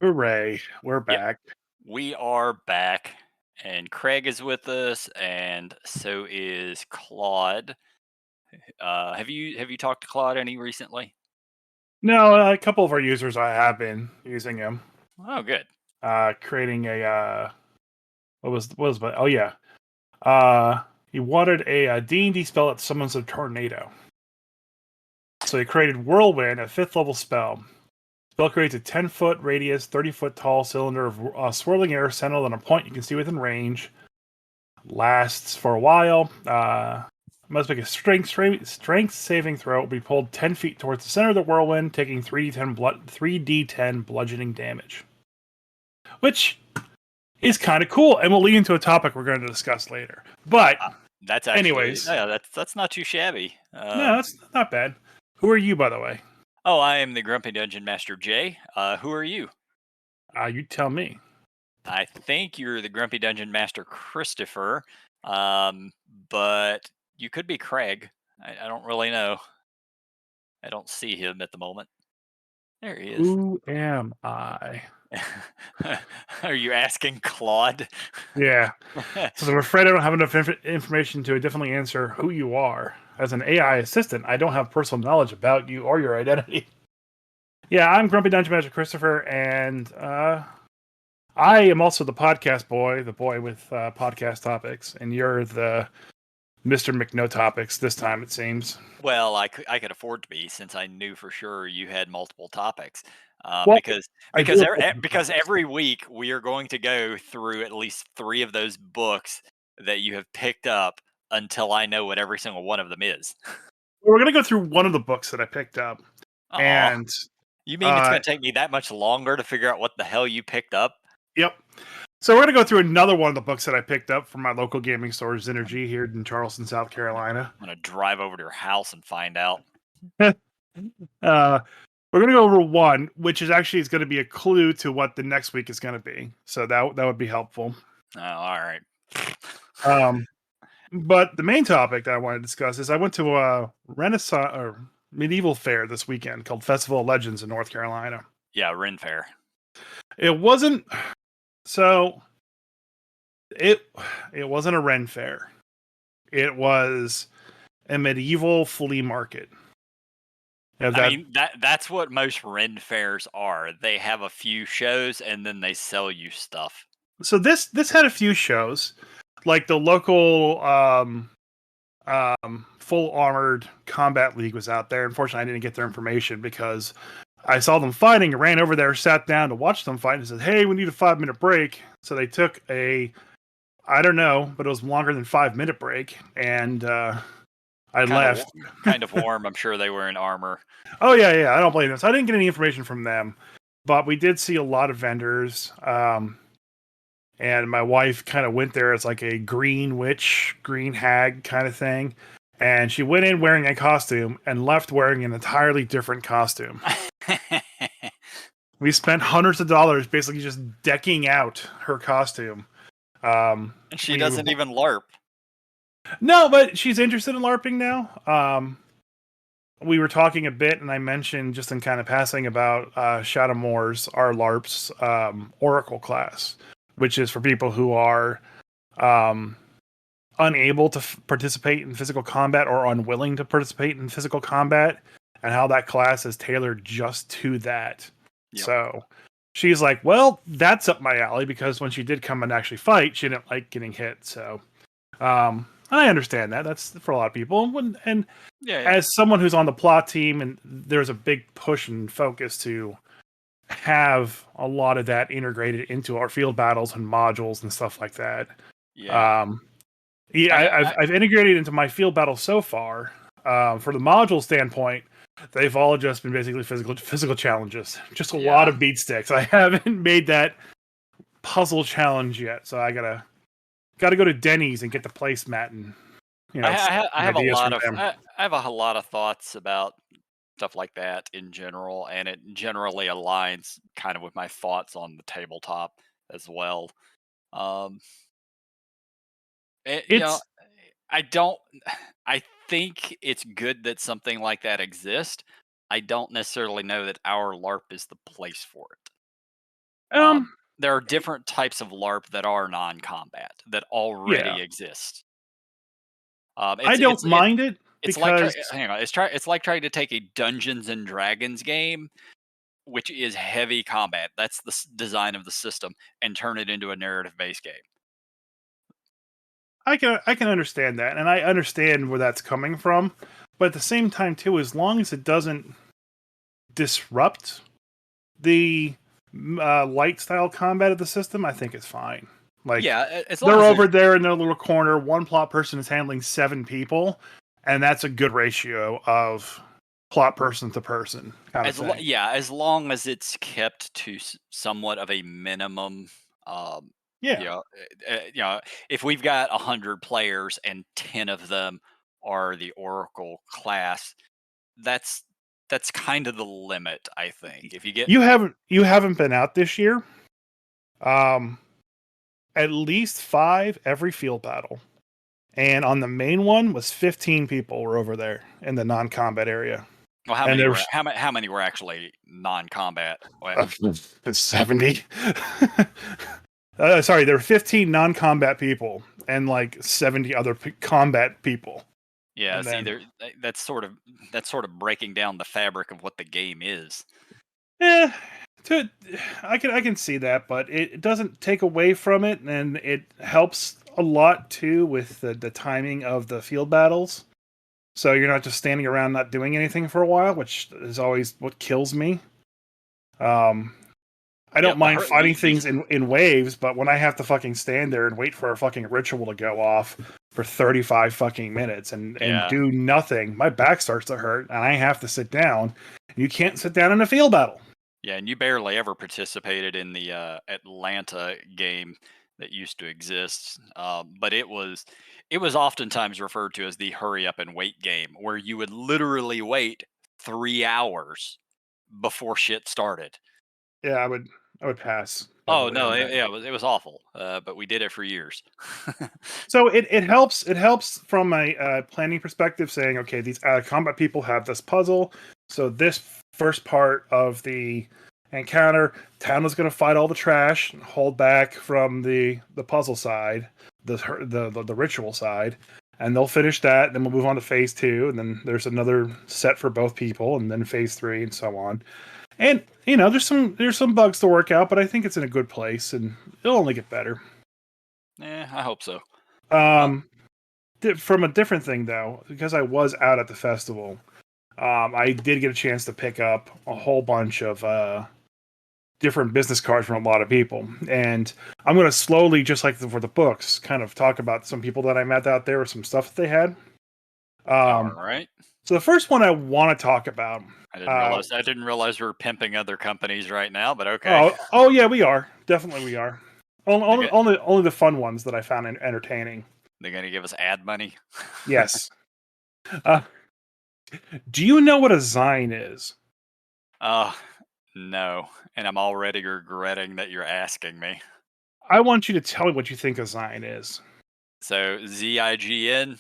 Hooray, we're Yep, back. we are back, and Craig is with us, and so is Claude. Have you talked to Claude any recently? No, a couple of our users I have been using him. Oh, good. Creating a oh yeah. Uh he wanted a D&D spell that summons a tornado. So he created Whirlwind, a 5th level spell. Spell creates a 10-foot radius, 30-foot tall cylinder of swirling air centered on a point you can see within range. Lasts for a while. Must make a strength saving throw. Will be pulled 10 feet towards the center of the whirlwind, taking 3d10 bludgeoning damage. Which is kind of cool, and will lead into a topic we're going to discuss later. But, That's actually anyways, yeah, that's not too shabby. no, that's not bad. Who are you, by the way? Oh, I am the Grumpy Dungeon Master Jay. Who are you? You tell me. I think you're the Grumpy Dungeon Master Christopher, um, but you could be Craig. I don't really know. I don't see him at the moment. There he is. Who am I? Are you asking Claude? Yeah. So I'm afraid I don't have enough information to definitely answer who you are. As an AI assistant, I don't have personal knowledge about you or your identity. Yeah, I'm Grumpy Dungeon Master Christopher, and I am also the podcast boy, the boy with podcast topics, and you're the Mr. McNo topics this time, it seems. Well, I could afford to be since I knew for sure you had multiple topics. Well, Because I do have multiple because topics. every week we are going to go through at least three of those books that you have picked up until I know what every single one of them is. We're going to go through one of the books that I picked up, Aw, and you mean it's uh, going to take me that much longer to figure out what the hell you picked up? yep. So we're going to go through another one of the books that I picked up from my local gaming store, Synergy, here in Charleston, South Carolina. I'm going to drive over to your house and find out. uh, we're going to go over one, which is actually is going to be a clue to what the next week is going to be. So that would be helpful. Oh, all right. Um, but the main topic that I want to discuss is I went to a Renaissance or medieval fair this weekend called Festival of Legends in North Carolina. Yeah, Ren Fair. It wasn't so it it wasn't a Ren fair. It was a medieval flea market. Yeah, I mean that's what most Ren fairs are. They have a few shows and then they sell you stuff. so this had a few shows, like the local full armored combat league was out there. Unfortunately, I didn't get their information because I saw them fighting, ran over there, sat down to watch them fight, and said, "Hey, we need a 5 minute break." So they took I don't know, but it was longer than 5 minute break, and I left. Kind of warm. I'm sure they were in armor. Oh yeah, I don't blame them. So I didn't get any information from them, but we did see a lot of vendors. And my wife kind of went there as like a green witch, green hag kind of thing. And she went in wearing a costume and left wearing an entirely different costume. We spent hundreds of dollars basically just decking out her costume. And she doesn't even LARP. No, but she's interested in LARPing now. We were talking a bit, and I mentioned just in kind of passing about Shadow Moors, our LARP's Oracle class, which is for people who are um, unable to participate in physical combat or unwilling to participate in physical combat, and how that class is tailored just to that. Yep. So she's like, well, that's up my alley, because when she did come and actually fight, she didn't like getting hit. So I understand that. That's for a lot of people. And Yeah. as someone who's on the plot team, and there's a big push and focus to have a lot of that integrated into our field battles and modules and stuff like that. Yeah. I've integrated into my field battles so far. For the module standpoint, they've all just been basically physical challenges. Just a lot of beat sticks. I haven't made that puzzle challenge yet, so I gotta go to Denny's and get the placemat and I have ideas from them. I have a lot of thoughts about stuff like that in general, and it generally aligns kind of with my thoughts on the tabletop as well. Um, you know, It's I don't. I think it's good that something like that exists. I don't necessarily know that our LARP is the place for it. Um, There are different types of LARP that are non-combat that yeah, already exist. I don't mind it It's like because hang on, it's like trying to take a Dungeons and Dragons game, which is heavy combat. That's the design of the system, and turn it into a narrative-based game. I can understand that, and I understand where that's coming from. But at the same time, too, as long as it doesn't disrupt the light style combat of the system, I think it's fine. Like Yeah, as long they're as over there's there in their little corner. One plot person is handling 7 people, and that's a good ratio of plot person to person kind of thing. yeah, as long as it's kept to somewhat of a minimum. Um, Yeah, you know, if we've got 100 players and 10 of them are the Oracle class, that's kind of the limit, I think. If you get you haven't been out this year. Um, at least 5 every field battle. And on the main one was 15 people were over there in the non-combat area. well, And there was how many were actually non-combat? Well, 70. Sorry, there were 15 non-combat people and like 70 other combat people. yeah, And see, then, that's sort of breaking down the fabric of what the game is. eh, to, I can see that, but it doesn't take away from it, and it helps a lot too with the timing of the field battles. So you're not just standing around not doing anything for a while, which is always what kills me. Um, I don't Yep, mind fighting things in waves, but when I have to fucking stand there and wait for a fucking ritual to go off for 35 fucking minutes and yeah. do nothing, my back starts to hurt and I have to sit down. You can't sit down in a field battle. Yeah, and you barely ever participated in the Atlanta game that used to exist, but it was oftentimes referred to as the hurry up and wait game, where you would literally wait 3 hours before shit started. Yeah, I would pass Oh heavily no, on that. it was awful, but we did it for years. So it helps from a planning perspective, saying okay, these combat people have this puzzle. So this first part of the encounter, town is going to fight all the trash, and hold back from the puzzle side, the ritual side, and they'll finish that. Then we'll move on to phase 2, and then there's another set for both people, and then phase 3, and so on. And there's some bugs to work out, but I think it's in a good place, and it'll only get better. I hope so. Uh, Um, from a different thing though, because I was out at the festival, I did get a chance to pick up a whole bunch of different business cards from a lot of people, and I'm going to slowly, just like for the books, kind of talk about some people that I met out there or some stuff that they had. all Um, right. so the first one I want to talk about. Uh, I didn't realize we were pimping other companies right now, but okay. oh yeah, we are definitely we are. Only, They only, get only, only the fun ones that I found entertaining. they're gonna give us ad money. Yes. Uh, do you know what a Zine is? Oh, no. And I'm already regretting that you're asking me. I want you to tell me what you think a Zine is. So Zign.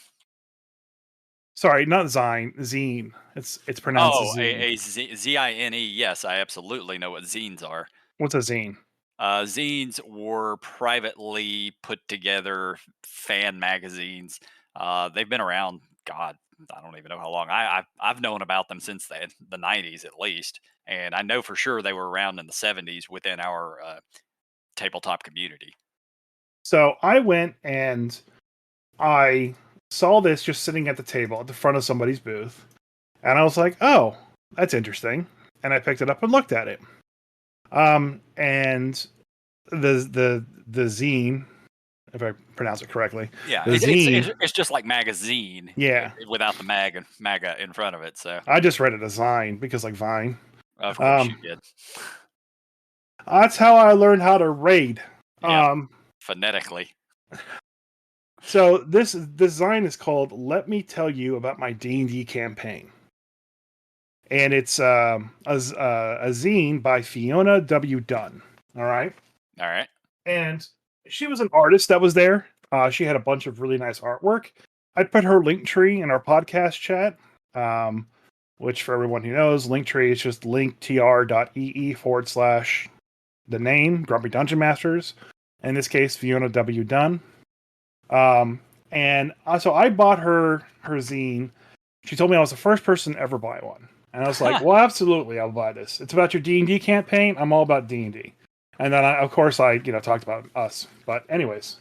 Sorry, not Zine, Zine. It's pronounced Oh, Zine. Zine. Yes, I absolutely know what zines are. What's a Zine? Zines were privately put together fan magazines. They've been around. God, I don't even know how long. I've known about them since the '90s at least, and I know for sure they were around in the '70s within our tabletop community. So I went and I saw this just sitting at the table at the front of somebody's booth, and I was like, "Oh, that's interesting." And I picked it up and looked at it. And the zine, if I pronounce it correctly, Yeah, the zine. it's just like magazine Yeah, without the maga in front of it. So I just read it as Zine because like Vine. of course you Um, did. that's how I learned how to raid. Yeah, Um, phonetically. so this design is called "Let Me Tell You About My D&D Campaign," and it's a zine by Fiona W. Dunn. All right, All right. and she was an artist that was there. She had a bunch of really nice artwork. I put her link tree in our podcast chat. Which for everyone who knows, Linktree is just linktr.ee/. the name, Grumpy Dungeon Masters. In this case, Fiona W. Dunn. And so I bought her zine. She told me I was the first person to ever buy one. And I was like, well, absolutely, I'll buy this. It's about your D&D campaign. I'm all about D&D. And then, of course, I talked about us. But anyways,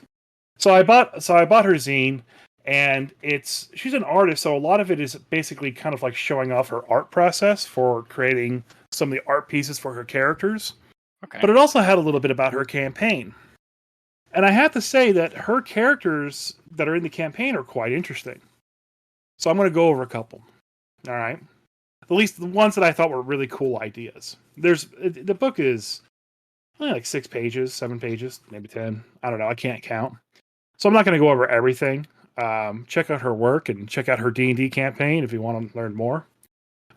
so I bought her zine, and she's an artist, so a lot of it is basically kind of like showing off her art process for creating some of the art pieces for her characters. Okay. But it also had a little bit about her campaign. And I have to say that her characters that are in the campaign are quite interesting. So I'm going to go over a couple. All right. At least the ones that I thought were really cool ideas. The book is only like 6 pages, 7 pages, maybe 10. I don't know. I can't count. So I'm not going to go over everything. Check out her work and check out her D&D campaign if you want to learn more.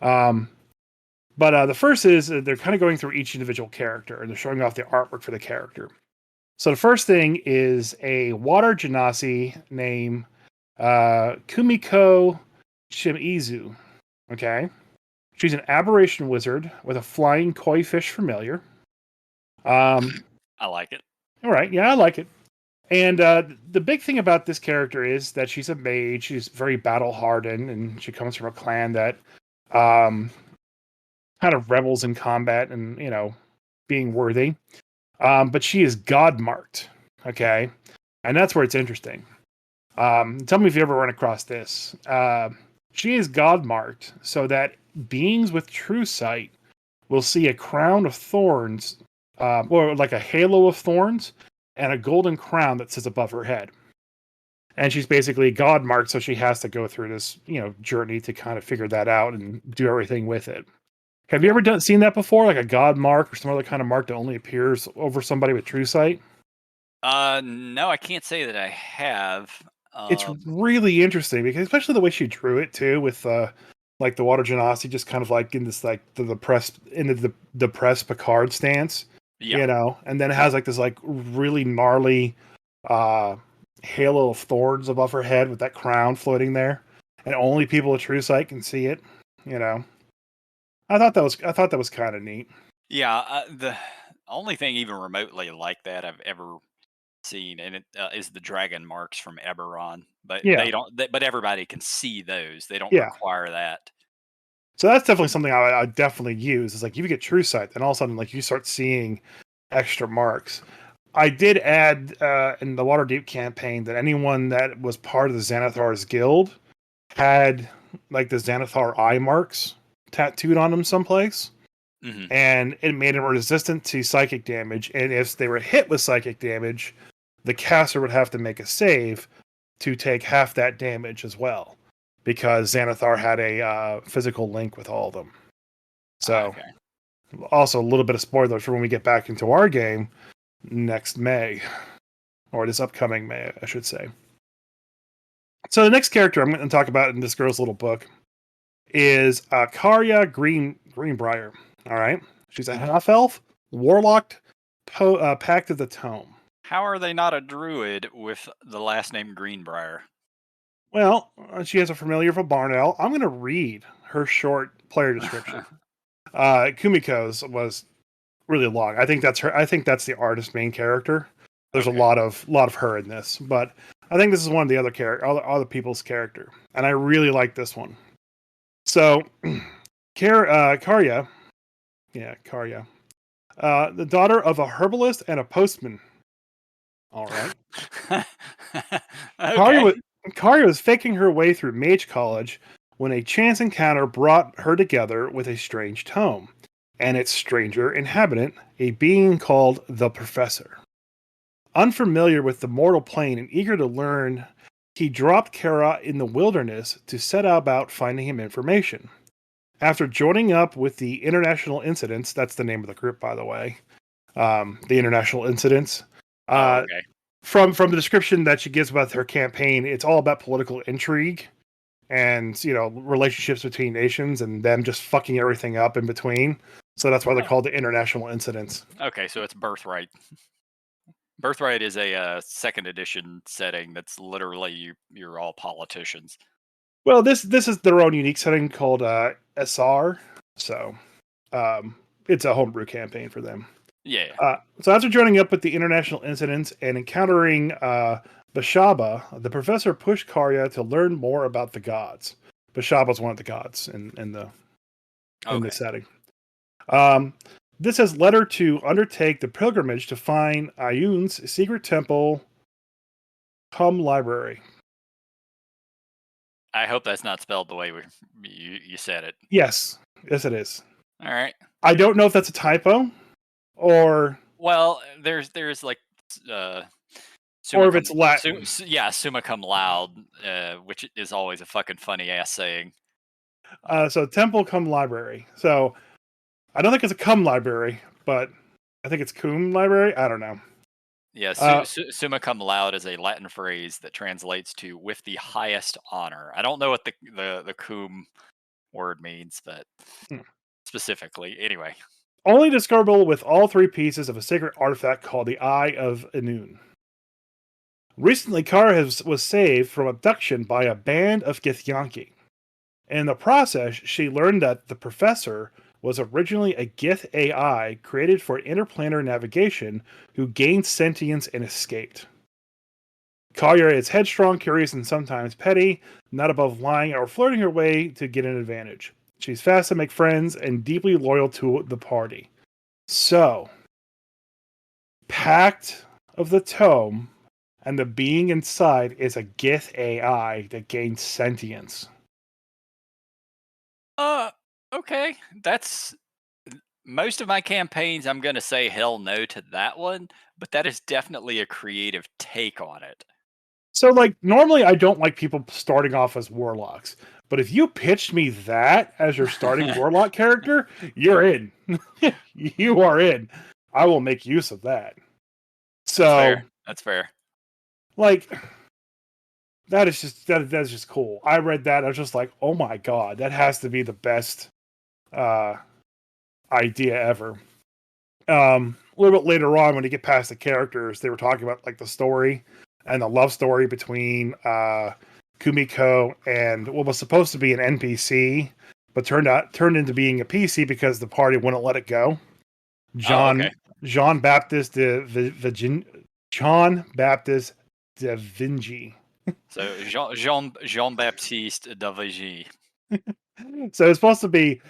But the first is they're kind of going through each individual character and they're showing off the artwork for the character. So the first thing is a water genasi named Kumiko Shimizu. Okay. She's an aberration wizard with a flying koi fish familiar. I like it. All right. Yeah, I like it. And the big thing about this character is that she's a mage. She's very battle hardened, and she comes from a clan that kind of revels in combat and, being worthy. But she is God marked. Okay. And that's where it's interesting. Tell me if you ever run across this. She is God marked so that beings with true sight will see a crown of thorns, or like a halo of thorns, and a golden crown that sits above her head. And she's basically God marked, so she has to go through this, journey to kind of figure that out and do everything with it. Have you ever seen that before, like a God mark or some other kind of mark that only appears over somebody with true sight? No, I can't say that I have. It's really interesting because especially the way she drew it too, with like the water genasi just kind of like in this like the depressed Picard stance, and then it has like this like really gnarly halo of thorns above her head with that crown floating there, and only people with true sight can see it. I thought that was kind of neat. Yeah, the only thing even remotely like that I've ever seen, and it is the dragon marks from Eberron, but Yeah, they don't. But everybody can see those. They don't yeah. require that. So that's definitely something I definitely use. Is like if you get true sight, then all of a sudden like you start seeing extra marks. I did add in the Waterdeep campaign that anyone that was part of the Xanathar's guild had like the Xanathar eye marks tattooed on them someplace. Mm-hmm. And it made them resistant to psychic damage. And if they were hit with psychic damage, the caster would have to make a save to take half that damage as well, because Xanathar had a physical link with all of them. So, also a little bit of spoilers for when we get back into our game next May, or this upcoming May, I should say. So the next character I'm going to talk about in this girl's little book is Karya Greenbrier. All right, she's a half elf, warlock, Pact of the Tome. How are they not a druid with the last name Greenbrier? Well, she has a familiar of a barn owl. I'm going to read her short player description. Kumiko's was really long. I think that's her. I think that's the artist's main character. There's a lot of her in this, but I think this is one of the other people's character, and I really like this one. So, Karya, the daughter of a herbalist and a postman. All right. Okay. Karya was faking her way through Mage College when a chance encounter brought her together with a strange tome and its stranger inhabitant, a being called the Professor. Unfamiliar with the mortal plane and eager to learn, he dropped Kara in the wilderness to set about finding him information. After joining up with the International Incidents, that's the name of the group, by the way, the International Incidents. Okay. From the description that she gives about her campaign, it's all about political intrigue and relationships between nations and them just fucking everything up in between. So that's why they're called the International Incidents. Okay, so it's Birthright. Birthright is a second edition setting that's literally you're all politicians. Well, this is their own unique setting called SR. So it's a homebrew campaign for them. Yeah. So after joining up with the international incidents and encountering Bashaba, the professor pushed Karya to learn more about the gods. Bashaba's one of the gods in the Okay. setting. Um, this has led her to undertake the pilgrimage to find Ayun's secret temple, cum library. I hope that's not spelled the way you said it. Yes, it is. All right. I don't know if that's a typo or Well, there's like if summa cum it's Latin. yeah, summa cum laude, which is always a fucking funny ass saying. So temple cum library. So I don't think it's a cum library, but I think it's cum library. I don't know. Yeah, summa cum laude is a Latin phrase that translates to "with the highest honor." I don't know what the cum word means, but Hmm. specifically, anyway. Only discoverable with all three pieces of a sacred artifact called the Eye of Anun. Recently, Kara was saved from abduction by a band of Githyanki. In the process, she learned that the professor was originally a Gith AI created for interplanar navigation who gained sentience and escaped. Collier is headstrong, curious, and sometimes petty, not above lying or flirting her way to get an advantage. She's fast to make friends and deeply loyal to the party. So, Pact of the Tome and the being inside is a Gith AI that gains sentience. Okay. That's most of my campaigns. I'm gonna say hell no to that one, but that is definitely a creative take on it. So, like, normally I don't like people starting off as warlocks, but if you pitched me that as your starting warlock character, you're in. You are in. I will make use of that. That's So, fair. That's fair. like, that is just cool. I read that, I was just like, oh my god, that has to be the best uh, idea ever. A little bit later on, when you get past the characters, they were talking about like the story and the love story between Kumiko and what was supposed to be an NPC, but turned into being a PC because the party wouldn't let it go. Oh, okay. Jean Baptiste Jean Baptiste de Vinci. So Jean Baptiste Davigi. So it's supposed to be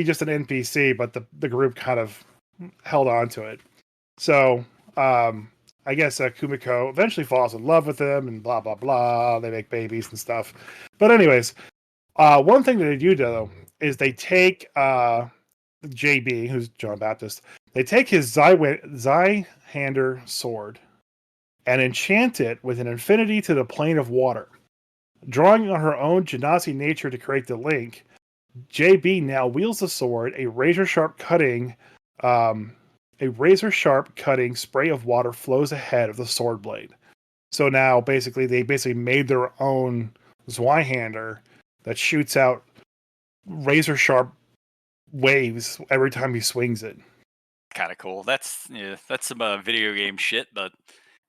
just an NPC, but the group kind of held on to it. So I guess Kumiko eventually falls in love with him, and blah blah blah. They make babies and stuff. But anyways, one thing that they do though is they take JB, who's John Baptist. They take his Zyhander sword and enchant it with an infinity to the plane of water. Drawing on her own Genasi nature to create the link, JB now wields the sword, a razor sharp cutting spray of water flows ahead of the sword blade. So now they made their own Zweihander that shoots out razor sharp waves every time he swings it. Kind of cool. That's some video game shit, but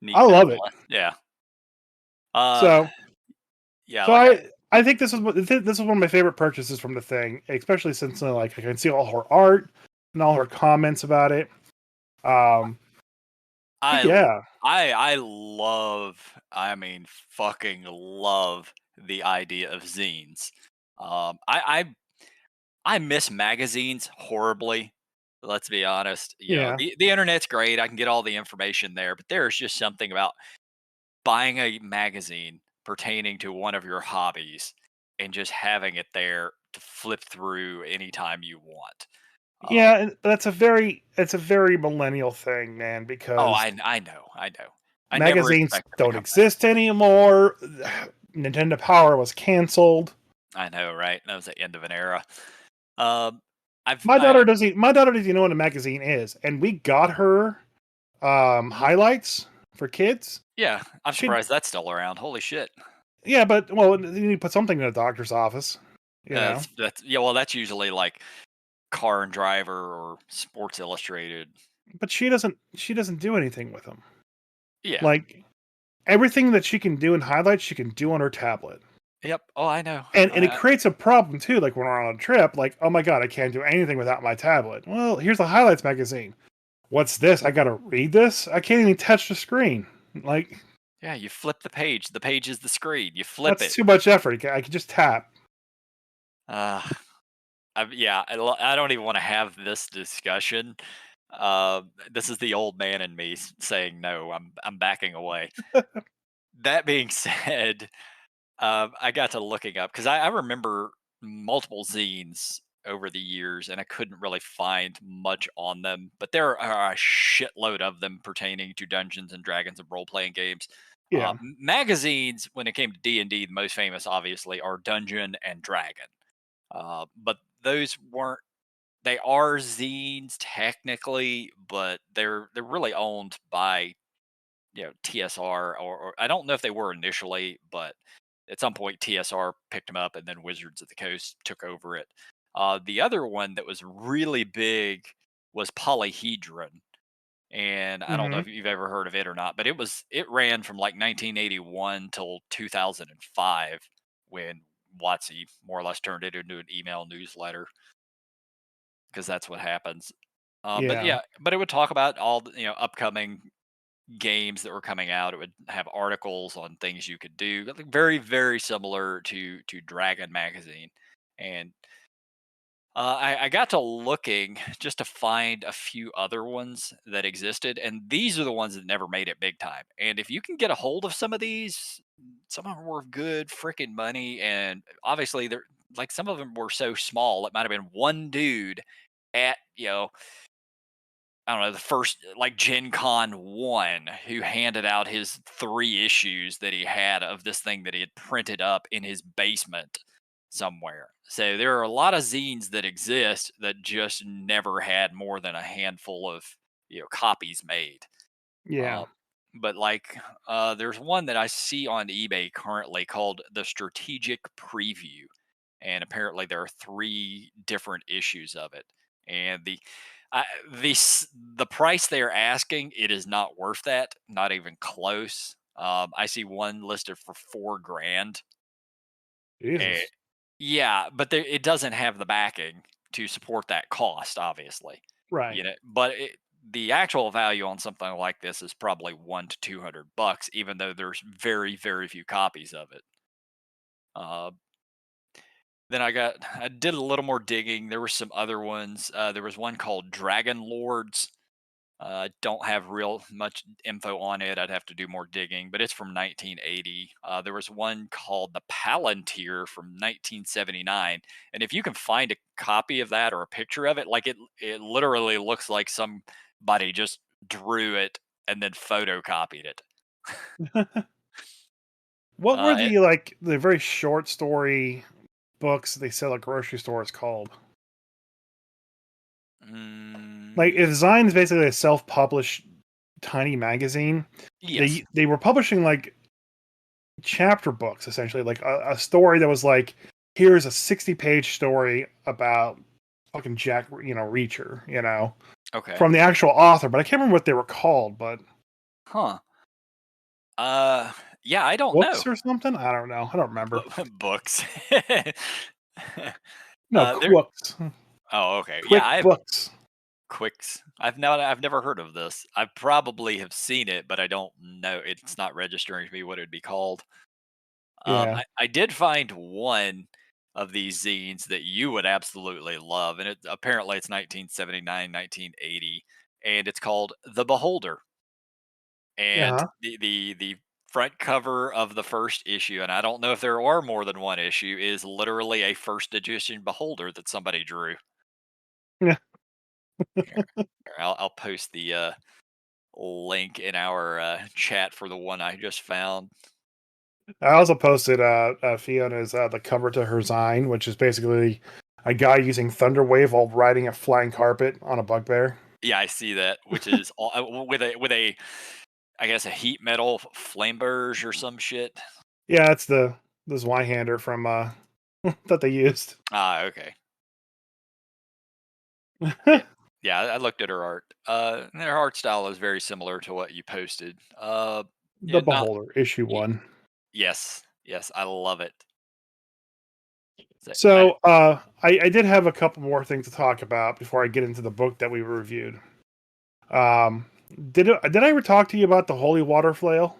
neat I love it. nonetheless. Yeah. Uh, So yeah. so Like I think this is one of my favorite purchases from the thing, especially since like I can see all her art and all her comments about it. But I yeah, I love. I mean, fucking love the idea of zines. I miss magazines horribly. Let's be honest. yeah. The internet's great. I can get all the information there, but there's just something about buying a magazine pertaining to one of your hobbies and just having it there to flip through anytime you want. Yeah, and it's a very millennial thing, man, Oh, because I know. I never magazines expected to don't come back. exist anymore. Nintendo Power was canceled. I know, right? That was the end of an era. Um, My daughter doesn't know what a magazine is, and we got her highlights for kids. yeah, I'm She surprised that's still around. Holy shit. Yeah, but well, you need to put something in a doctor's office, you know. That's yeah. Well, that's usually like Car and Driver or Sports Illustrated. But she doesn't do anything with them. Yeah. Like everything that she can do in highlights, she can do on her tablet. Yep. Oh, I know. And it creates a problem too. Like when we're on a trip, like, oh my god, I can't do anything without my tablet. Well, here's the highlights magazine. what's this? I gotta read this? I can't even touch the screen. Like, Yeah, you flip the page. The page is the screen. You flip that's it. too much effort. I can just tap. Uh, yeah, I don't even want to have this discussion. This is the old man in me saying no. I'm backing away. That being said, I got to looking up because I remember multiple zines over the years, and I couldn't really find much on them. But there are a shitload of them pertaining to Dungeons and Dragons and role playing games. Yeah. Magazines, when it came to D&D, the most famous, obviously, are Dungeon and Dragon. But those weren't. They are zines technically, but they're really owned by TSR, or I don't know if they were initially, but at some point TSR picked them up, and then Wizards of the Coast took over it. The other one that was really big was Polyhedron, and I don't know Hmm. if you've ever heard of it or not, but it ran from like 1981 till 2005 when WotC more or less turned it into an email newsletter because that's what happens. But Yeah. yeah, but it would talk about all the upcoming games that were coming out. It would have articles on things you could do, like very very similar to Dragon magazine. And I got to looking just to find a few other ones that existed, and these are the ones that never made it big time. And if you can get a hold of some of these, some of them were good freaking money, and obviously they're like some of them were so small it might have been one dude at I don't know, the first like Gen Con 1 who handed out his 3 issues that he had of this thing that he had printed up in his basement somewhere. So there are a lot of zines that exist that just never had more than a handful of copies made. Yeah. Uh, but like there's one that I see on eBay currently called the Strategic Preview, and apparently there are 3 different issues of it. And I, the price they're asking, it is not worth that, not even close. I see one listed for 4 grand. Eh, Jesus. yeah, but it doesn't have the backing to support that cost, obviously. Right. But the actual value on something like this is probably 1 to 200 bucks, even though there's very very few copies of it. Uh, Then I did a little more digging. There were some other ones. There was one called Dragon Lords. Don't have real much info on it. I'd have to do more digging, but it's from 1980. There was one called the Palantir from 1979, and if you can find a copy of that or a picture of it, like it literally looks like somebody just drew it and then photocopied it. What were It the very short story books they sell at grocery stores called? Like, mm, if Zines basically a self-published tiny magazine, yes. they were publishing like chapter books essentially, like a story that was like, here's a 60-page story about fucking Jack, Reacher, Okay. from the actual author, but I can't remember what they were called, but Huh. Uh. Yeah. I don't know. books or something. I don't know. I don't remember. Books. No, There. Quooks, Oh, okay. Yeah, quick I have books. Quicks. I've never heard of this. I probably have seen it, but I don't know. It's not registering to me what it'd be called. Yeah. I did find one of these zines that you would absolutely love, and apparently it's 1979, 1980, and it's called The Beholder. And Yeah. the front cover of the first issue, and I don't know if there are more than one issue, is literally a first edition Beholder that somebody drew. Yeah. Here, I'll post the link in our chat for the one I just found. I also posted Fiona's the cover to her Zine, which is basically a guy using Thunderwave while riding a flying carpet on a bugbear. Yeah, I see that, which is with a I guess a heat metal flame burge or some shit. Yeah, that's the Zweihander from that they used. Ah, okay. Yeah, yeah. I looked at her art. And her art style is very similar to what you posted. Yeah, The not. Beholder, issue y- 1. Yes, yes, I love it. So, So, I did have a couple more things to talk about before I get into the book that we reviewed. Did I ever talk to you about the holy water flail?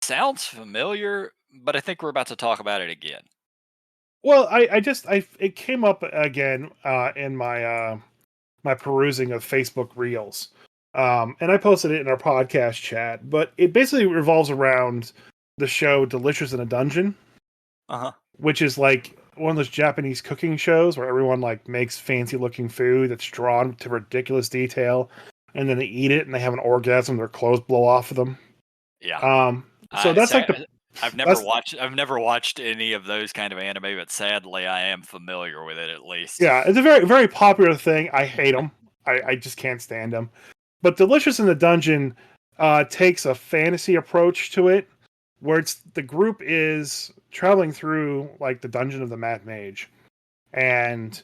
Sounds familiar, but I think we're about to talk about it again. Well, it came up again in my perusing of Facebook Reels. And I posted it in our podcast chat, but it basically revolves around the show Delicious in a Dungeon, Uh-huh. which is like one of those Japanese cooking shows where everyone like makes fancy looking food that's drawn to ridiculous detail, and then they eat it and they have an orgasm, their clothes blow off of them. Yeah. So that's like that's I've never watched any of those kind of anime, but sadly I am familiar with it at least. yeah, it's a very very popular thing. I hate them. I just can't stand them. But Delicious in the Dungeon takes a fantasy approach to it, where the group is traveling through like the dungeon of the Mad Mage, and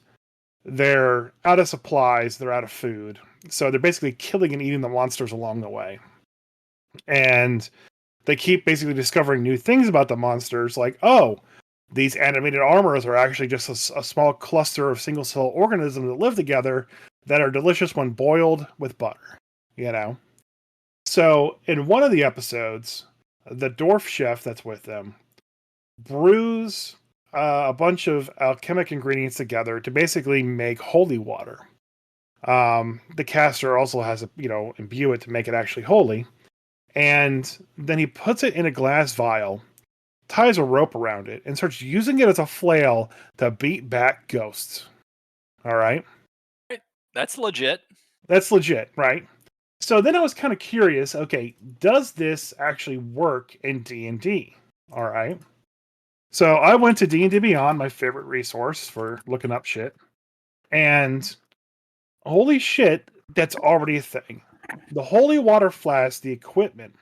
they're out of supplies, they're out of food, so they're basically killing and eating the monsters along the way, and they keep basically discovering new things about the monsters, like these animated armors are actually just a small cluster of single cell organisms that live together that are delicious when boiled with butter, you know. So in one of the episodes, the dwarf chef that's with them brews a bunch of alchemic ingredients together to basically make holy water. The caster also has to, imbue it to make it actually holy. And then he puts it in a glass vial, ties a rope around it, and starts using it as a flail to beat back ghosts. All right? That's legit. That's legit, right? So then I was kind of curious, okay, does this actually work in D&D? All right. So I went to D&D Beyond, my favorite resource for looking up shit. And holy shit, that's already a thing. The holy water flask, the equipment,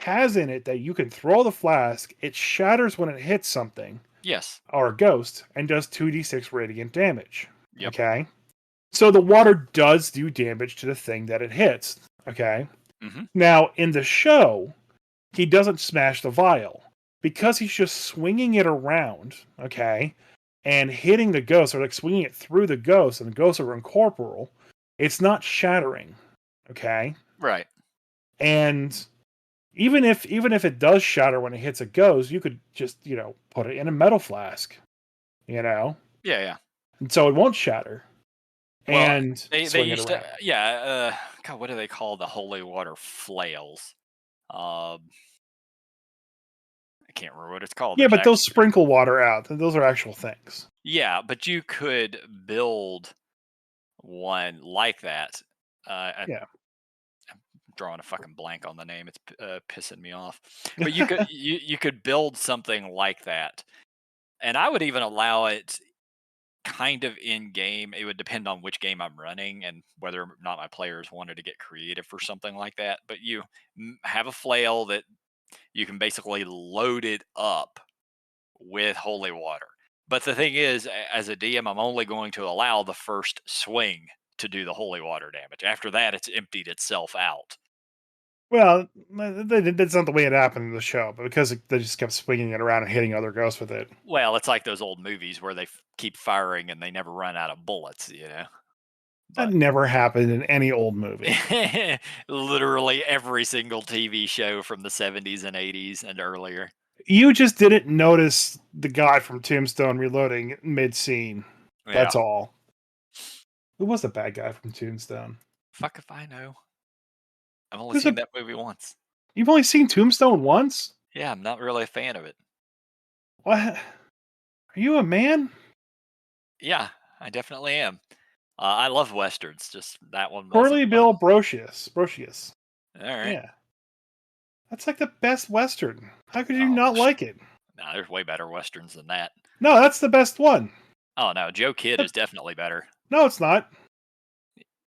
has in it that you can throw the flask, it shatters when it hits something. Yes. Or a ghost, and does 2d6 radiant damage. Yep. Okay. So the water does do damage to the thing that it hits. Okay. Mm-hmm. Now, in the show, he doesn't smash the vial because he's just swinging it around, okay, and hitting the ghost, or like swinging it through the ghost, and the ghosts are incorporeal. It's not shattering, okay. Right. And even if it does shatter when it hits a ghost, you could just put it in a metal flask, Yeah, yeah. and so it won't shatter. Well, And they swing it used around. to, yeah. God, what do they call the holy water flails? I can't remember what it's called. Yeah, There's but those actually, sprinkle water out. Those are actual things. yeah, but you could build one like that. I'm Yeah. drawing a fucking blank on the name. It's pissing me off. But you could build something like that, and I would even allow it kind of in game. It would depend on which game I'm running and whether or not my players wanted to get creative for something like that. But you have a flail that you can basically load it up with holy water. But the thing is, as a DM, I'm only going to allow the first swing to do the holy water damage. After that, it's emptied itself out. Well, that's not the way it happened in the show, but because they just kept swinging it around and hitting other ghosts with it. Well, it's like those old movies where they keep firing and they never run out of bullets, That But never happened in any old movie. literally every single TV show from the 70s and 80s and earlier. You just didn't notice the guy from Tombstone reloading mid-scene. Yeah. That's all. Who was the bad guy from Tombstone? Fuck if I know. I've only Who's seen that movie once. You've only seen Tombstone once? Yeah, I'm not really a fan of it. What? Are you a man? Yeah, I definitely am. I love westerns. Just that one wasn't Corley one of Bill Brocious. Brocious. them. All right. Yeah. That's like the best Western. How could you Oh, not like it? no, there's way better westerns than that. No, that's the best one. Oh no, Joe Kidd is definitely better. No, it's not.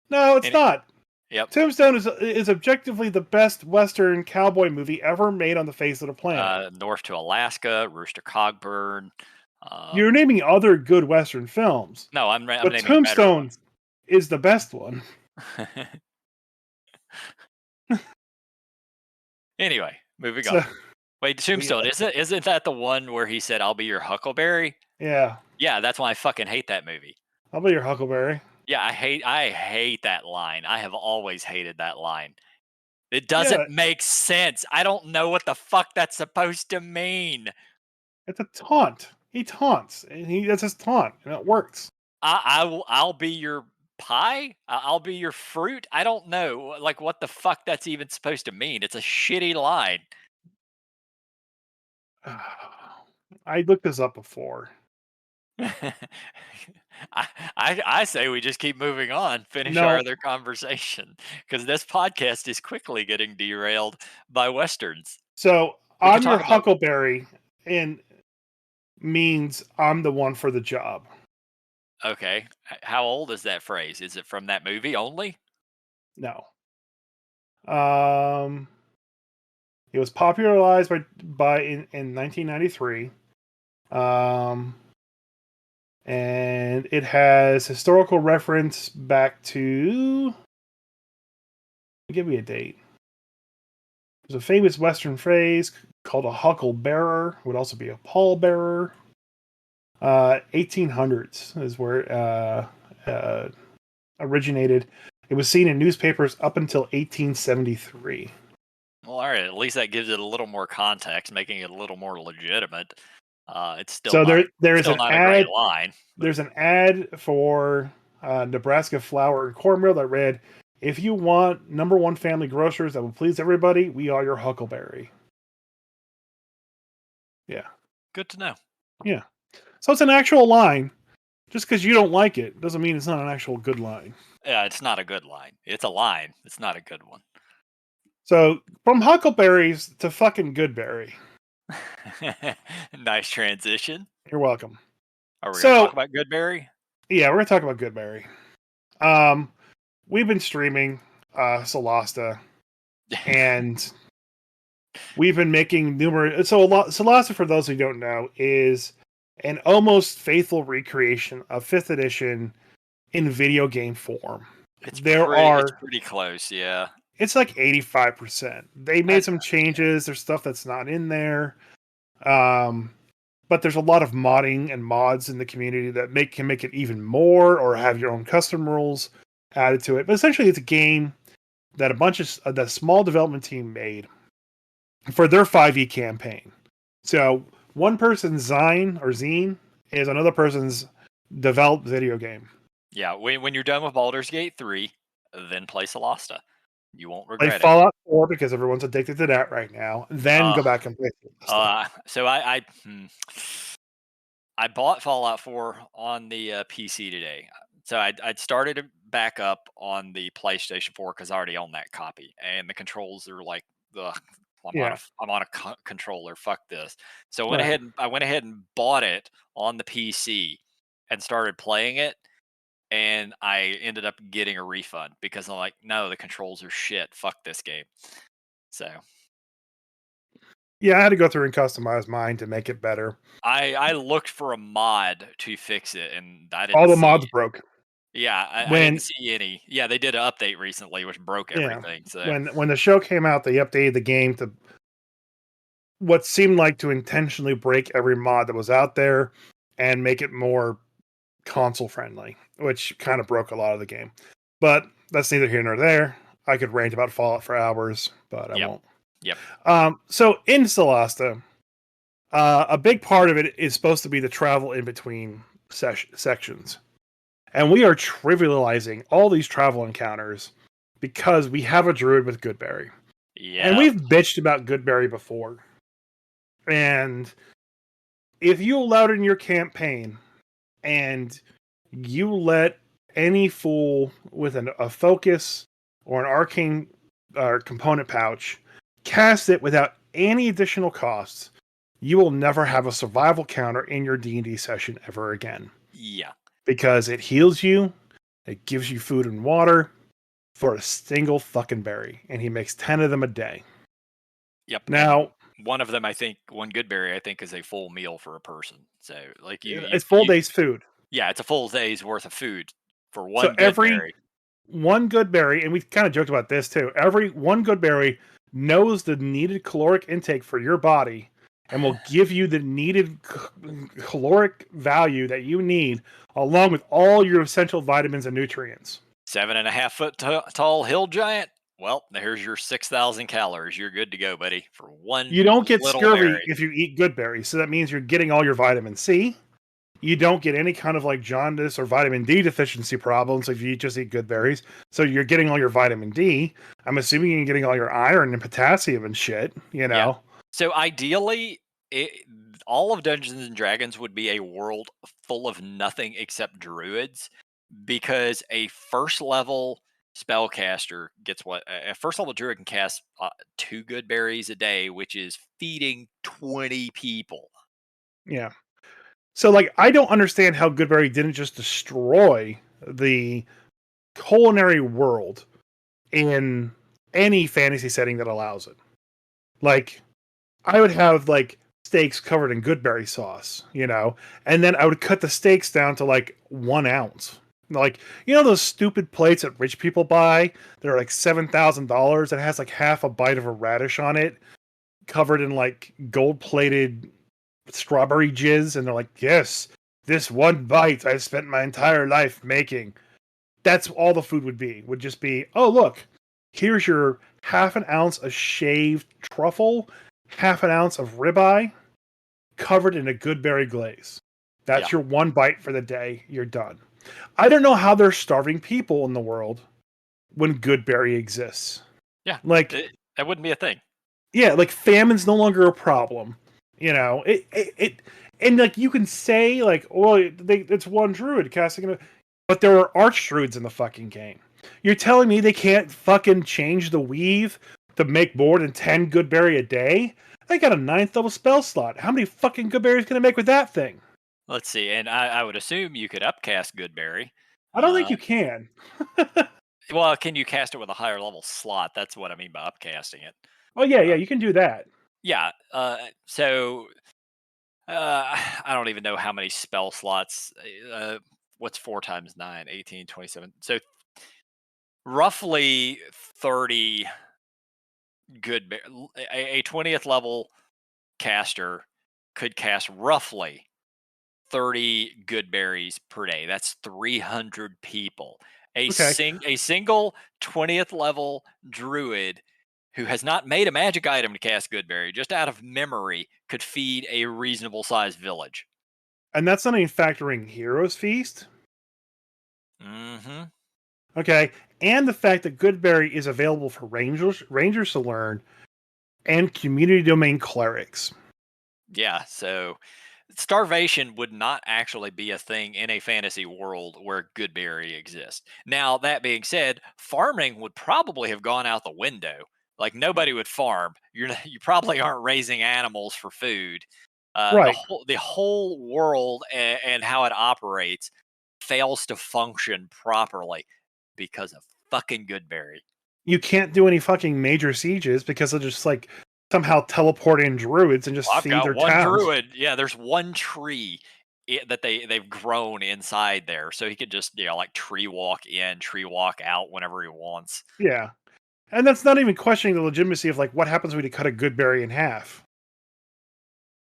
No, it's not. Yep. Tombstone is objectively the best Western cowboy movie ever made on the face of the planet. North to Alaska, Rooster Cogburn. You're naming other good Western films. No, I'm but naming better Tombstone ones. is the best one. Anyway, moving on. Wait, Tombstone, isn't that the one where he said, "I'll be your Huckleberry"? Yeah. Yeah, that's why I fucking hate that movie. I'll be your Huckleberry. Yeah, I hate that line. I have always hated that line. It Yeah, doesn't make sense. I don't know what the fuck that's supposed to mean. it's a taunt. He taunts, and that's his taunt, and it works. I'll be your pie. I'll be your fruit. I don't know, like what the fuck that's even supposed to mean. It's a shitty line. I looked this up before. I, I say we just keep moving on, finish our No, other conversation, because this podcast is quickly getting derailed by westerns. so We could I'm your talk about Huckleberry, and means I'm the one for the job. okay. How old is that phrase? Is it from that movie only? No. Um, it was popularized by in 1993. Um, and it has historical reference back to. Give me a date. There's a famous Western phrase called a hucklebearer. Would also be a pallbearer. 1800s is where originated. It was seen in newspapers up until 1873. Well, all right. At least that gives it a little more context, making it a little more legitimate. It's So there is still an not a great ad. line, but There's an ad for Nebraska flour and cornmeal that read, "If you want #1 family grocers that will please everybody, we are your Huckleberry." Yeah, good to know. yeah. So it's an actual line. Just because you don't like it doesn't mean it's not an actual good line. Yeah, it's not a good line. It's a line. It's not a good one. So from Huckleberries to fucking Goodberry. Nice transition. You're welcome. Are we going to talk So about Goodberry? yeah, we're gonna talk about Goodberry. Um, we've been streaming Solasta, and we've been making numerous. So Solasta, for those who don't know, is an almost faithful recreation of 5th edition in video game form. It's pretty close, yeah. It's like 85%. They made some changes. There's stuff that's not in there. But there's a lot of modding and mods in the community that can make it even more, or have your own custom rules added to it. But essentially, it's a game that the small development team made for their 5e campaign. So one person's zine is another person's developed video game. Yeah, when you're done with Baldur's Gate 3, then play Solasta. You won't Play regret it. Fallout 4 because everyone's addicted to that right now. Then Uh, go back and play Solasta. so I bought Fallout 4 on the PC today. So I'd started it back up on the PlayStation 4 because I already own that copy, and the controls are like, ugh, Yeah, I'm on a controller. Fuck this. So right. I went ahead and bought it on the PC and started playing it, and I ended up getting a refund because I'm like, no, the controls are shit. Fuck this game. So Yeah, I had to go through and customize mine to make it better. I looked for a mod to fix it, and I All didn't the see. mods broke. Yeah, I didn't When see any. Yeah, they did an update recently, which broke yeah, everything. So when the show came out, they updated the game to what seemed like to intentionally break every mod that was out there and make it more console friendly, which kind of broke a lot of the game. But that's neither here nor there. I could rant about Fallout for hours, but I yep, won't. yep, So in Solasta, a big part of it is supposed to be the travel in between sections. And we are trivializing all these travel encounters because we have a druid with Goodberry. And yep, we've bitched about Goodberry before. And if you allowed it in your campaign and you let any fool with a focus or an arcane component pouch cast it without any additional costs, you will never have a survival counter in your D&D session ever again. yeah, Because it heals you, it gives you food and water for a single fucking berry, and he makes 10 of them a day. yep. And Now, one of them, I think, one good berry, I think, is a full meal for a person. So like it's full day's food. yeah, it's a full day's worth of food for So one good every berry. one good berry, and we kind of joked about this too, every one good berry knows the needed caloric intake for your body and will give you the needed caloric value that you need, along with all your essential vitamins and nutrients. 7.5 foot tall hill giant. Well, here's your 6,000 calories. You're good to go, buddy, for one You don't get little scurvy berry. if you eat good berries, so that means you're getting all your vitamin C. You don't get any kind of like jaundice or vitamin D deficiency problems if you just eat good berries. So you're getting all your vitamin D. I'm assuming you're getting all your iron and potassium and shit, you Yeah. know? So ideally, all of Dungeons and Dragons would be a world full of nothing except druids, because a first level spellcaster gets what a first level druid can cast 2 good berries a day, which is feeding 20 people. Yeah. So like I don't understand how Goodberry didn't just destroy the culinary world in any fantasy setting that allows it. Like I would have like steaks covered in Goodberry sauce, you know, and then I would cut the steaks down to like 1 ounce. Like, you know, those stupid plates that rich people buy that are like $7,000 that has like half a bite of a radish on it, covered in like gold plated strawberry jizz. And they're like, yes, this one bite I've spent my entire life making. That's all the food would just be, oh, look, here's your half an ounce of shaved truffle, half an ounce of ribeye, covered in a good berry glaze. Yeah. That's your one bite for the day. You're done. I don't know how there's starving people in the world when good berry exists. Yeah. Like, That wouldn't be a thing. yeah, like famine's no longer a problem. You know, and like you can say like, well, it's one druid casting, but there are arch druids in the fucking game. You're telling me they can't fucking change the weave to make more than 10 good berry a day? They got a 9th level spell slot. How many fucking good berries can I make with that thing? Let's see, and I would assume you could upcast Goodberry. I don't think you can. Well, can you cast it with a higher level slot? That's what I mean by upcasting it. Oh yeah, you can do that. Yeah. So I don't even know how many spell slots. What's 4 times 9? 18, 27. So roughly 30 a 20th level caster could cast roughly 30 good berries per day. That's 300 people. A Okay. single 20th level druid who has not made a magic item to cast Goodberry, just out of memory, could feed a reasonable sized village. And that's not even factoring Heroes Feast. Mm-hmm. Okay. And the fact that Goodberry is available for rangers to learn and community domain clerics. Yeah, so starvation would not actually be a thing in a fantasy world where Goodberry exists. Now, that being said, farming would probably have gone out the window. Like nobody would farm. You probably aren't raising animals for food. Right. The whole world and how it operates fails to function properly because of fucking Goodberry. You can't do any fucking major sieges because they'll just like somehow teleport in druids and just Well, I've feed got their one towns. druid. Yeah, there's one tree that they've grown inside there, so he could just like tree walk in, tree walk out whenever he wants. Yeah. And that's not even questioning the legitimacy of like what happens when you cut a good berry in half.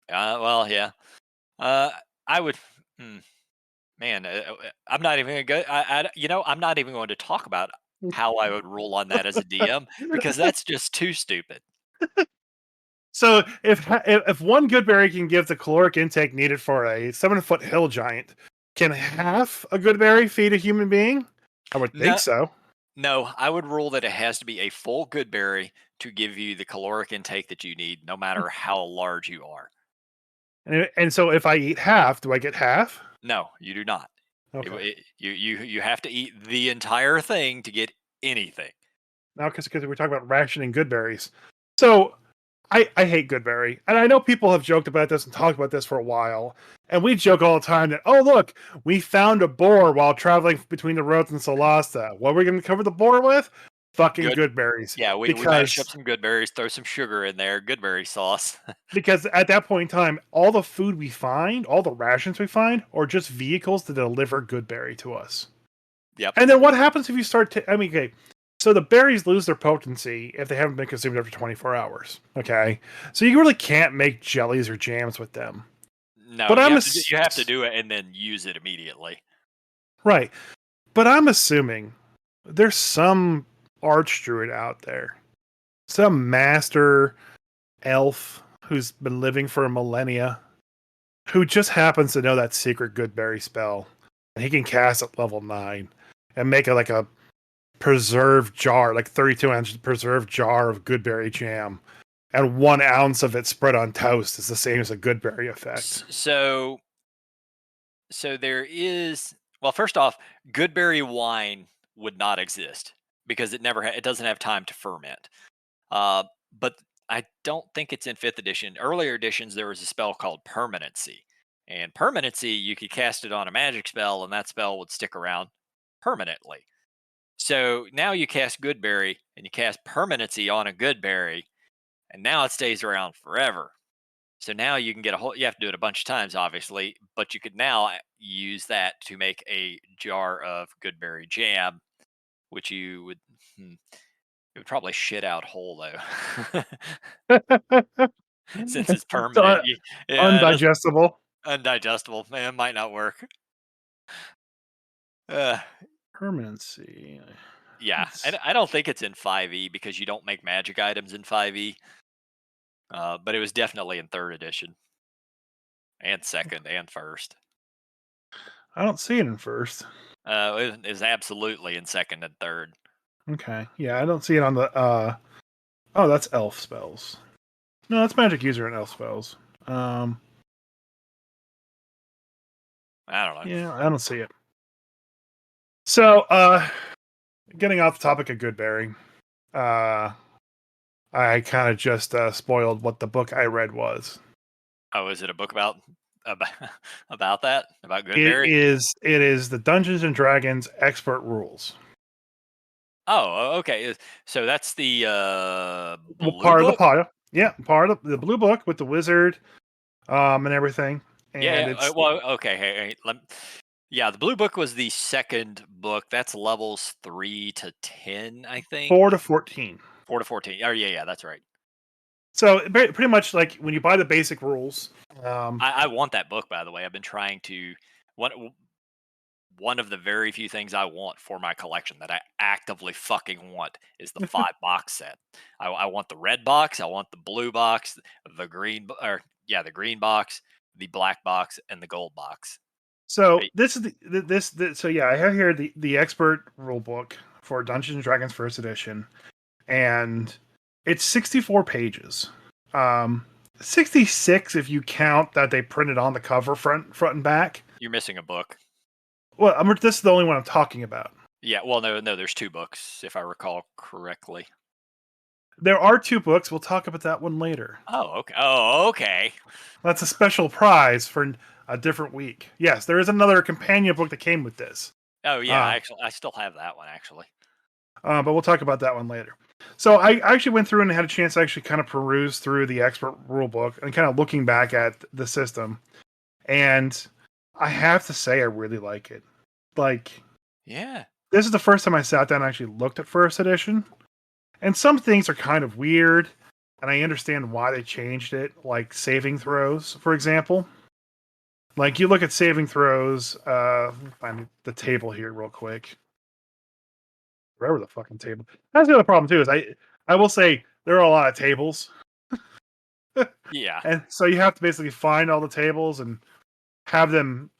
Well, yeah. I would. Hmm, man, I'm not even gonna go. I'm not even going to talk about how I would rule on that as a DM because that's just too stupid. So if one good berry can give the caloric intake needed for a 7-foot hill giant, can half a good berry feed a human being? I would think No, so. no, I would rule that it has to be a full good berry to give you the caloric intake that you need, no matter how large you are. And so if I eat half, do I get half? No, you do not. Okay. You have to eat the entire thing to get anything. Now, because we're talking about rationing good berries. So I hate Goodberry. And I know people have joked about this and talked about this for a while. And we joke all the time that, oh, look, we found a boar while traveling between the roads in Solasta. What are we going to cover the boar with? Fucking Good. Goodberries. Yeah, we mashed up some good berries, throw some sugar in there, good berry sauce. Because at that point in time, all the food we find, all the rations we find, are just vehicles to deliver Goodberry to us. Yep. And then what happens if you start I mean, okay, So the berries lose their potency if they haven't been consumed after 24 hours. Okay, so you really can't make jellies or jams with them. No, But you I'm have to do it and then use it immediately. right. But I'm assuming there's some archdruid out there, some master elf who's been living for millennia, who just happens to know that secret goodberry spell, and he can cast at level 9 and make it like a preserved jar, like 32-ounce preserved jar of goodberry jam, and 1 ounce of it spread on toast is the same as a goodberry effect. So there is, well, first off, goodberry wine would not exist because it doesn't have time to ferment. But I don't think it's in 5th edition. Earlier editions, there was a spell called Permanency. And Permanency, you could cast it on a magic spell, and that spell would stick around permanently. So now you cast Goodberry, and you cast Permanency on a Goodberry, and now it stays around forever. So now you can get you have to do it a bunch of times, obviously, but you could now use that to make a jar of Goodberry jam, which you would. It would probably shit out whole though, since it's It's permanent. Yeah, it doesn't undigestible. undigestible. Man, it might not work. Uh, Permanency. yeah, It's, I don't think it's in 5e because you don't make magic items in 5e. But it was definitely in 3rd edition and 2nd and 1st. I don't see it in first. It is absolutely in 2nd and 3rd. Okay. Yeah, I don't see it on the oh, that's elf spells. No, that's magic user and elf spells. Um I don't know. yeah, I don't see it. So getting off the topic of Goodberry, I kind of just spoiled what the book I read was. Oh, is it a book about about that? About It Goodberry? is the Dungeons and Dragons expert rules. Oh, okay. So that's the Well, blue part of the book. pod. Yeah, part of the blue book with the wizard and everything. Yeah, And yeah. it's Well, okay. Hey, yeah, the blue book was the 2nd book. That's levels 3 to 10, I think. 4 to 14. 4 to 14. Oh, yeah, that's right. So pretty much like when you buy the basic rules, um, I want that book, by the way. I've been trying to one one of the very few things I want for my collection that I actively fucking want is the 5 box set. I want the red box, I want the blue box, the green or yeah, the green box, the black box, and the gold box. so Right. this is so yeah, I have here the expert rule book for Dungeons and Dragons First Edition, and it's 64 pages. Um, 66 if you count that they printed on the cover front and back. You're missing a book. Well, this is the only one I'm talking about. Yeah, well, no, there's 2 books if I recall correctly. There are 2 books. We'll talk about that one later. Oh, okay. Oh, okay. That's a special prize for a different week. Yes, there is another companion book that came with this. Oh, yeah. Uh, I still have that one actually. but we'll talk about that one later. So I actually went through and had a chance to actually kind of peruse through the expert rule book and kind of looking back at the system. And I have to say, I really like it. Like, Yeah. this is the first time I sat down and actually looked at first edition. And some things are kind of weird. And I understand why they changed it, like saving throws, for example. Like, you look at saving throws, find the table here real quick. Wherever the fucking table. That's the other problem too. Is I will say there are a lot of tables, Yeah. and so you have to basically find all the tables and have them,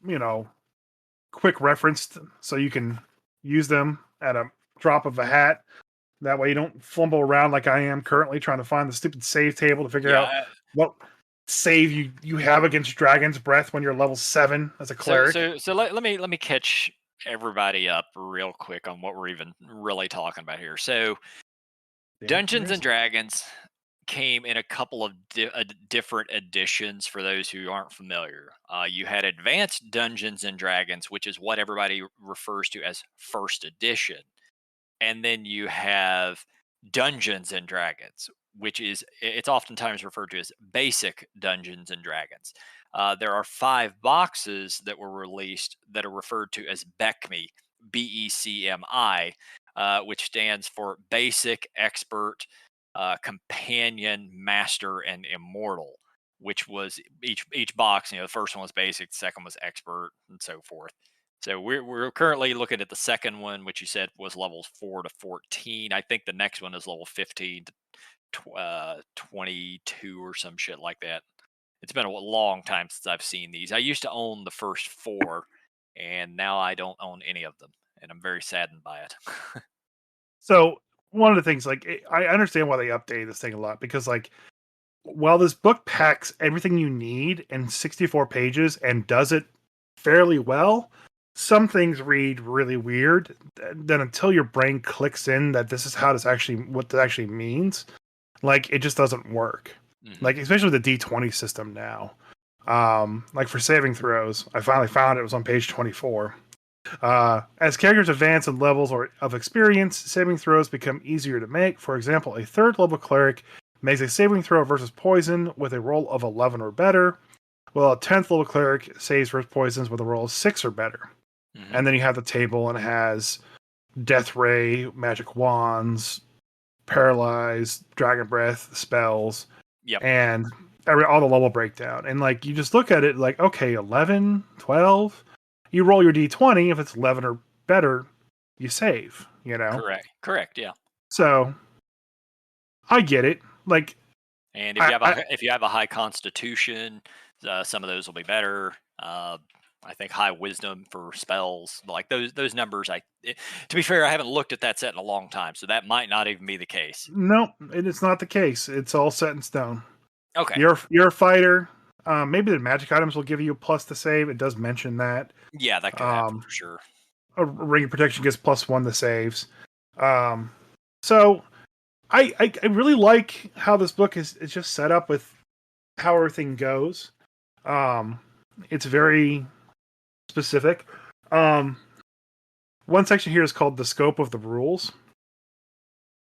quick referenced so you can use them at a drop of a hat. That way you don't fumble around like I am currently trying to find the stupid save table to figure out Yeah. what save you have against Dragon's Breath when you're level 7 as a So cleric. so so let me catch everybody up real quick on what we're even really talking about here. So Damn it, Dungeons where is and it? Dragons came in a couple of different editions for those who aren't familiar. You had Advanced Dungeons and Dragons, which is what everybody refers to as First Edition, and then you have Dungeons and Dragons, which is it's oftentimes referred to as Basic Dungeons and Dragons. There are 5 boxes that were released that are referred to as BECMI, BECMI, which stands for Basic, Expert, Companion, Master, and Immortal. Which was each box. The first one was Basic, the second was Expert, and so forth. So we're currently looking at the second one, which you said was levels 4 to 14. I think the next one is level 15 to 22 or some shit like that. It's been a long time since I've seen these. I used to own the first 4, and now I don't own any of them, and I'm very saddened by it. So one of the things, I understand why they updated this thing a lot because, while this book packs everything you need in 64 pages and does it fairly well, some things read really weird. Then until your brain clicks in that this is what this actually means, it just doesn't work. Especially the D20 system now. For saving throws, I finally found it was on page 24. As characters advance in levels of experience, saving throws become easier to make. For example, a 3rd level cleric makes a saving throw versus poison with a roll of 11 or better, while a 10th level cleric saves versus poisons with a roll of 6 or better. And then you have the table, and it has Death Ray, Magic Wands, Paralyze, Dragon Breath, spells, and all the level breakdown. And you just look at it okay, 11, 12. You roll your D20. If it's 11 or better, you save. Correct. Yeah. So I get it. And if you have a high constitution, some of those will be better. I think high wisdom for spells, those numbers. To be fair, I haven't looked at that set in a long time, so that might not even be the case. No, it's not the case. It's all set in stone. Okay. You're a fighter. Maybe the magic items will give you a plus to save. It does mention that. Yeah, that could happen for sure. A ring of protection gets +1 to saves. So I really like how this book is just set up with how everything goes. It's very specific. One section here is called the scope of the rules.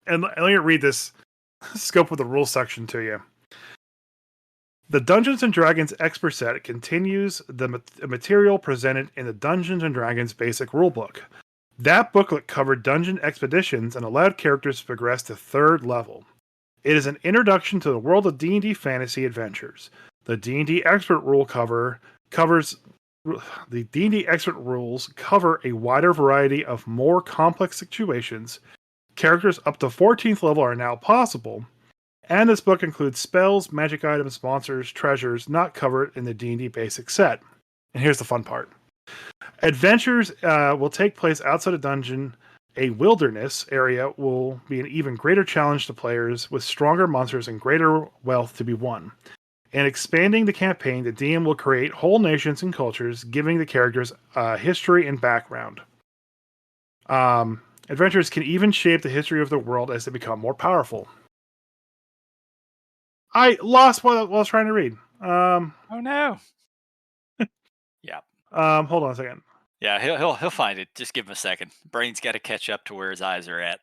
And let me read this scope of the rules section to you. The Dungeons & Dragons Expert Set continues the material presented in the Dungeons & Dragons Basic Rulebook. That booklet covered dungeon expeditions and allowed characters to progress to 3rd level. It is an introduction to the world of D&D fantasy adventures. The D&D Expert Rule covers the D&D Expert rules cover a wider variety of more complex situations. Characters up to 14th level are now possible. And this book includes spells, magic items, monsters, treasures not covered in the D&D basic set. And here's the fun part. Adventures will take place outside a dungeon. A wilderness area will be an even greater challenge to players with stronger monsters and greater wealth to be won. And expanding the campaign, the DM will create whole nations and cultures, giving the characters history and background. Adventures can even shape the history of the world as they become more powerful. I lost what I was trying to read. Oh no. Yeah. Hold on a second. Yeah, he'll find it. Just give him a second. Brain's got to catch up to where his eyes are at.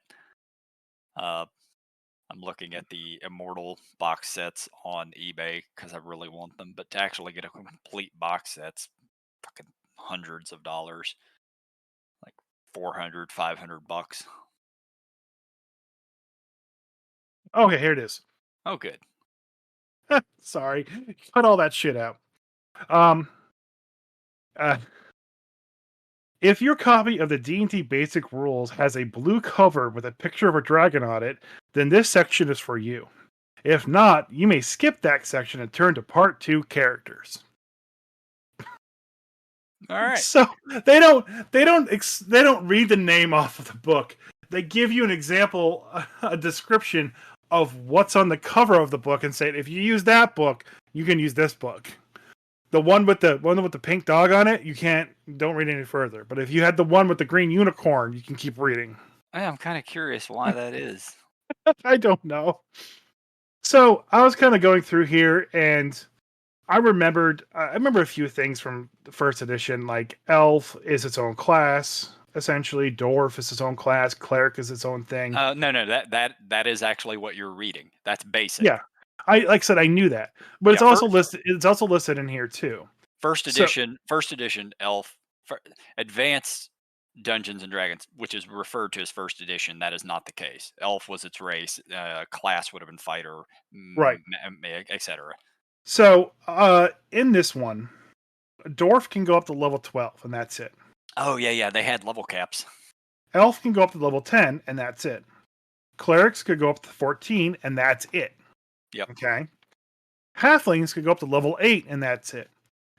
I'm looking at the Immortal box sets on eBay because I really want them, but to actually get a complete box set's fucking hundreds of dollars, like $400, $500. Okay, here it is. Oh, good. Sorry, cut all that shit out. If your copy of the D&D Basic Rules has a blue cover with a picture of a dragon on it, then this section is for you. If not, you may skip that section and turn to Part 2 characters. All right. So they don't read the name off of the book. They give you an example, a description of what's on the cover of the book, and say if you use that book, you can use this book. The one with the pink dog on it, don't read any further. But if you had the one with the green unicorn, you can keep reading. I'm kind of curious why that is. I don't know. So I was kind of going through here, and I remember a few things from the first edition, like elf is its own class, essentially. Dwarf is its own class. Cleric is its own thing. No, that is actually what you're reading. That's basic. Yeah, like I said, I knew that, but it's also listed. It's also listed in here too. First edition elf. Advanced Dungeons and Dragons, which is referred to as first edition, that is not the case. Elf was its race. Class would have been fighter, Right. etc. So, in this one, a dwarf can go up to level 12, and that's it. Oh yeah, they had level caps. Elf can go up to level 10, and that's it. Clerics could go up to 14, and that's it. Yep. Okay. Halflings could go up to level 8, and that's it.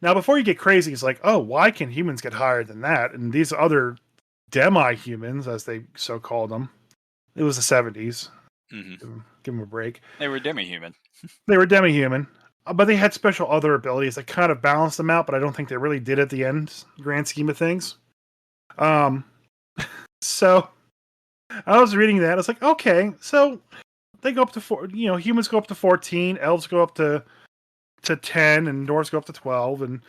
Now, before you get crazy, it's like, oh, why can humans get higher than that? And these other demi-humans, as they so called them, it was the 70s. Mm-hmm. Give them a break. They were demi-human. They were demi-human, but they had special other abilities that kind of balanced them out, but I don't think they really did at the end, grand scheme of things. So I was reading that. I was like, okay, so they go up to humans go up to 14, elves go up to 10, and dwarves go up to 12, and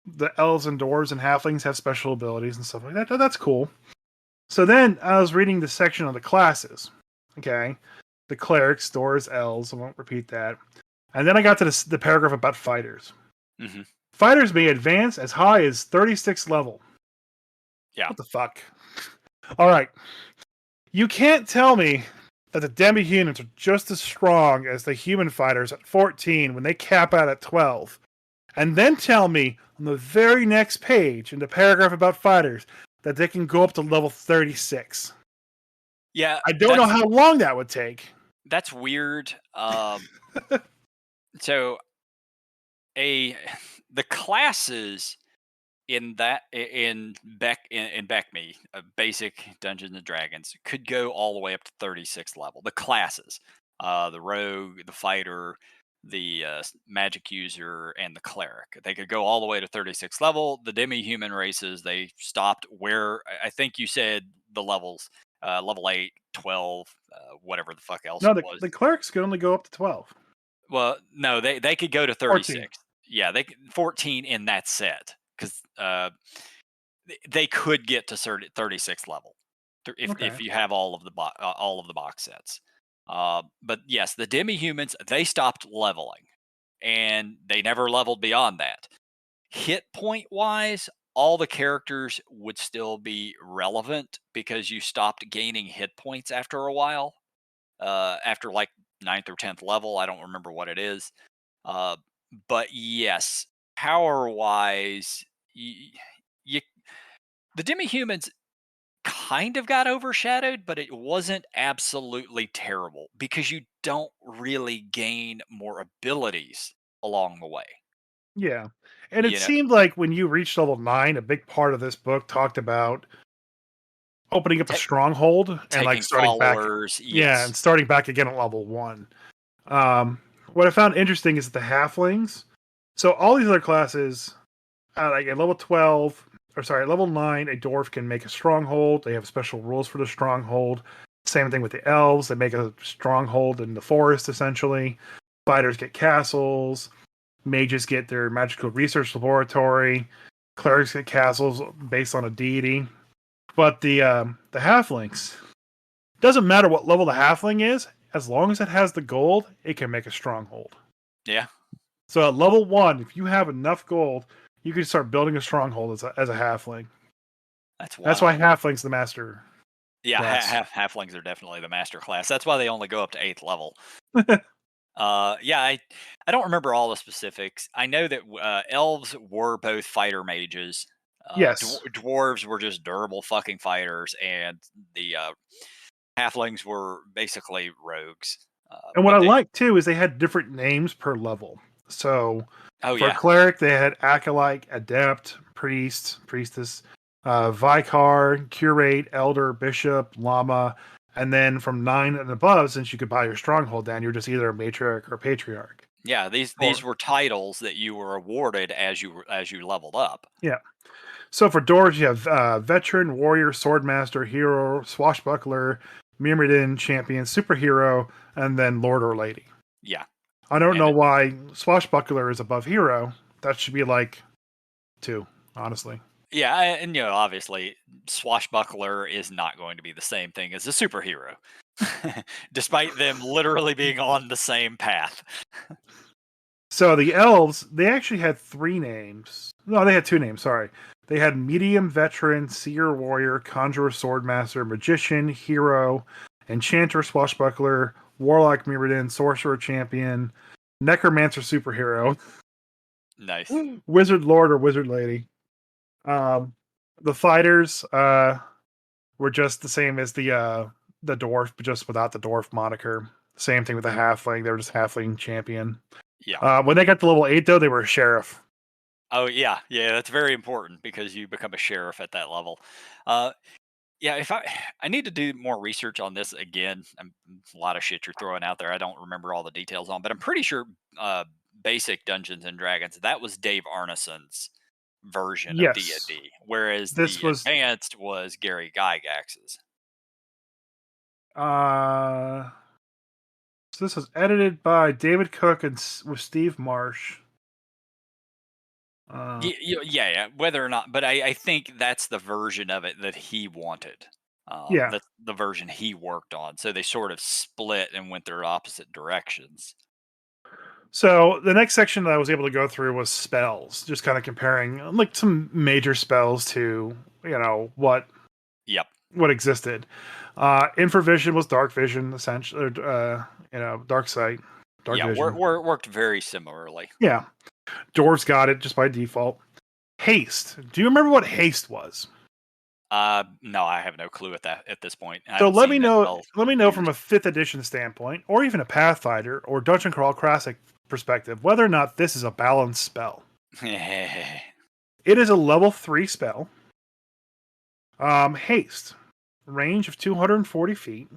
the elves and dwarves and halflings have special abilities and stuff like that. That's cool. So then I was reading the section on the classes. Okay. The clerics, dwarves, elves. I won't repeat that. And then I got to the paragraph about fighters. Mm-hmm. Fighters may advance as high as 36th level. Yeah. What the fuck? All right. You can't tell me that the demi-humans are just as strong as the human fighters at 14 when they cap out at 12. And then tell me on the very next page in the paragraph about fighters that they can go up to level 36. Yeah. I don't know how long that would take. That's weird. So the classes in BECMI, basic Dungeons and Dragons, could go all the way up to 36th level. The classes, the rogue, the fighter, the magic user, and the cleric, they could go all the way to 36th level. The demi-human races, they stopped where I think you said the levels, level 8, 12, whatever the fuck else it was. The clerics could only go up to 12. Well, no, they could go to 36. 14. Yeah, they 14 in that set, because they could get to 36th level if you have all of the box sets. But yes, the demi-humans, they stopped leveling, and they never leveled beyond that. Hit point wise, all the characters would still be relevant because you stopped gaining hit points after a while. After like 9th or 10th level, I don't remember what it is. But yes, power wise, the demi-humans kind of got overshadowed, but it wasn't absolutely terrible because you don't really gain more abilities along the way. Yeah. And it seemed like when you reached level 9, a big part of this book talked about opening up a stronghold and like starting followers, back. Yeah, and starting back again at level 1. What I found interesting is that the halflings. So all these other classes, like at level 12, at level 9, a dwarf can make a stronghold. They have special rules for the stronghold. Same thing with the elves. They make a stronghold in the forest, essentially. Fighters get castles. Mages get their magical research laboratory. Clerics get castles based on a deity. But the halflings, doesn't matter what level the halfling is, as long as it has the gold, it can make a stronghold. Yeah. So at level 1, if you have enough gold, you can start building a stronghold as a halfling. That's why halfling's the master. Yeah, halflings are definitely the master class. That's why they only go up to 8th level. Yeah, I don't remember all the specifics. I know that elves were both fighter mages. Yes. Dwarves were just durable fucking fighters, and the halflings were basically rogues. And what I like too is they had different names per level. So for cleric, they had acolyte, adept, priest, priestess, vicar, curate, elder, bishop, lama, and then from 9 and above, since you could buy your stronghold down, you're just either a matriarch or patriarch. Yeah, these were titles that you were awarded as you leveled up. Yeah. So for dwarves, you have veteran, warrior, swordmaster, hero, swashbuckler, Myrmidon, champion, superhero, and then lord or lady. Yeah. I don't know why swashbuckler is above hero. That should be like 2, honestly. Yeah, and obviously, swashbuckler is not going to be the same thing as a superhero, despite them literally being on the same path. So the elves, they actually had 3 names. No, they had 2 names, sorry. They had medium, veteran, seer, warrior, conjurer, swordmaster, magician, hero, enchanter, swashbuckler, warlock, mirrodin, sorcerer, champion, necromancer, superhero, Nice. wizard lord or wizard lady. The fighters were just the same as the dwarf, but just without the dwarf moniker. Same thing with the halfling. They were just halfling champion. Yeah. When they got to level 8, though, they were a sheriff. Oh yeah, yeah. That's very important because you become a sheriff at that level. Uh, yeah. If I need to do more research on this again. A lot of shit you're throwing out there. I don't remember all the details on, but I'm pretty sure basic Dungeons and Dragons that was Dave Arneson's version of Yes. D&D, whereas This the was advanced was Gary Gygax's. uh so this was edited by David Cook and with Steve Marsh. Yeah, yeah. Whether or not, but I think that's the version of it that he wanted. Yeah. That's the version he worked on. So they sort of split and went their opposite directions. So the next section that I was able to go through was spells, just kind of comparing like some major spells to, what Yep. existed. Infravision was dark vision, essentially, dark sight, dark Yeah. vision. Worked very similarly. Yeah. Dwarves got it just by default. Haste. Do you remember what haste was? No, I have no clue at this point. I So haven't let seen me that know. spell Let me in know from years. a 5th edition standpoint, or even a Pathfinder or Dungeon Crawl Classic perspective, whether or not this is a balanced spell. It is a level 3 spell. Haste, range of 240 feet,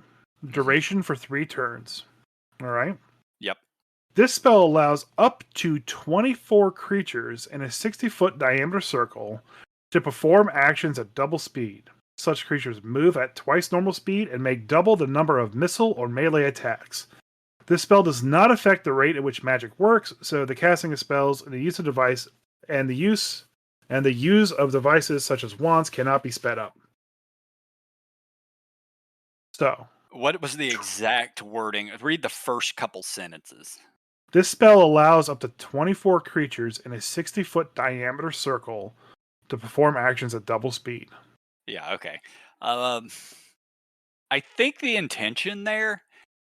duration for 3 turns. All right. Yep. This spell allows up to 24 creatures in a 60-foot diameter circle to perform actions at double speed. Such creatures move at twice normal speed and make double the number of missile or melee attacks. This spell does not affect the rate at which magic works, so the casting of spells and the use of device and the use of devices such as wands cannot be sped up. So, What was the exact wording? Read the first couple sentences. this spell allows up to 24 creatures in a 60-foot diameter circle to perform actions at double speed. Yeah. Okay. Um, I think the intention there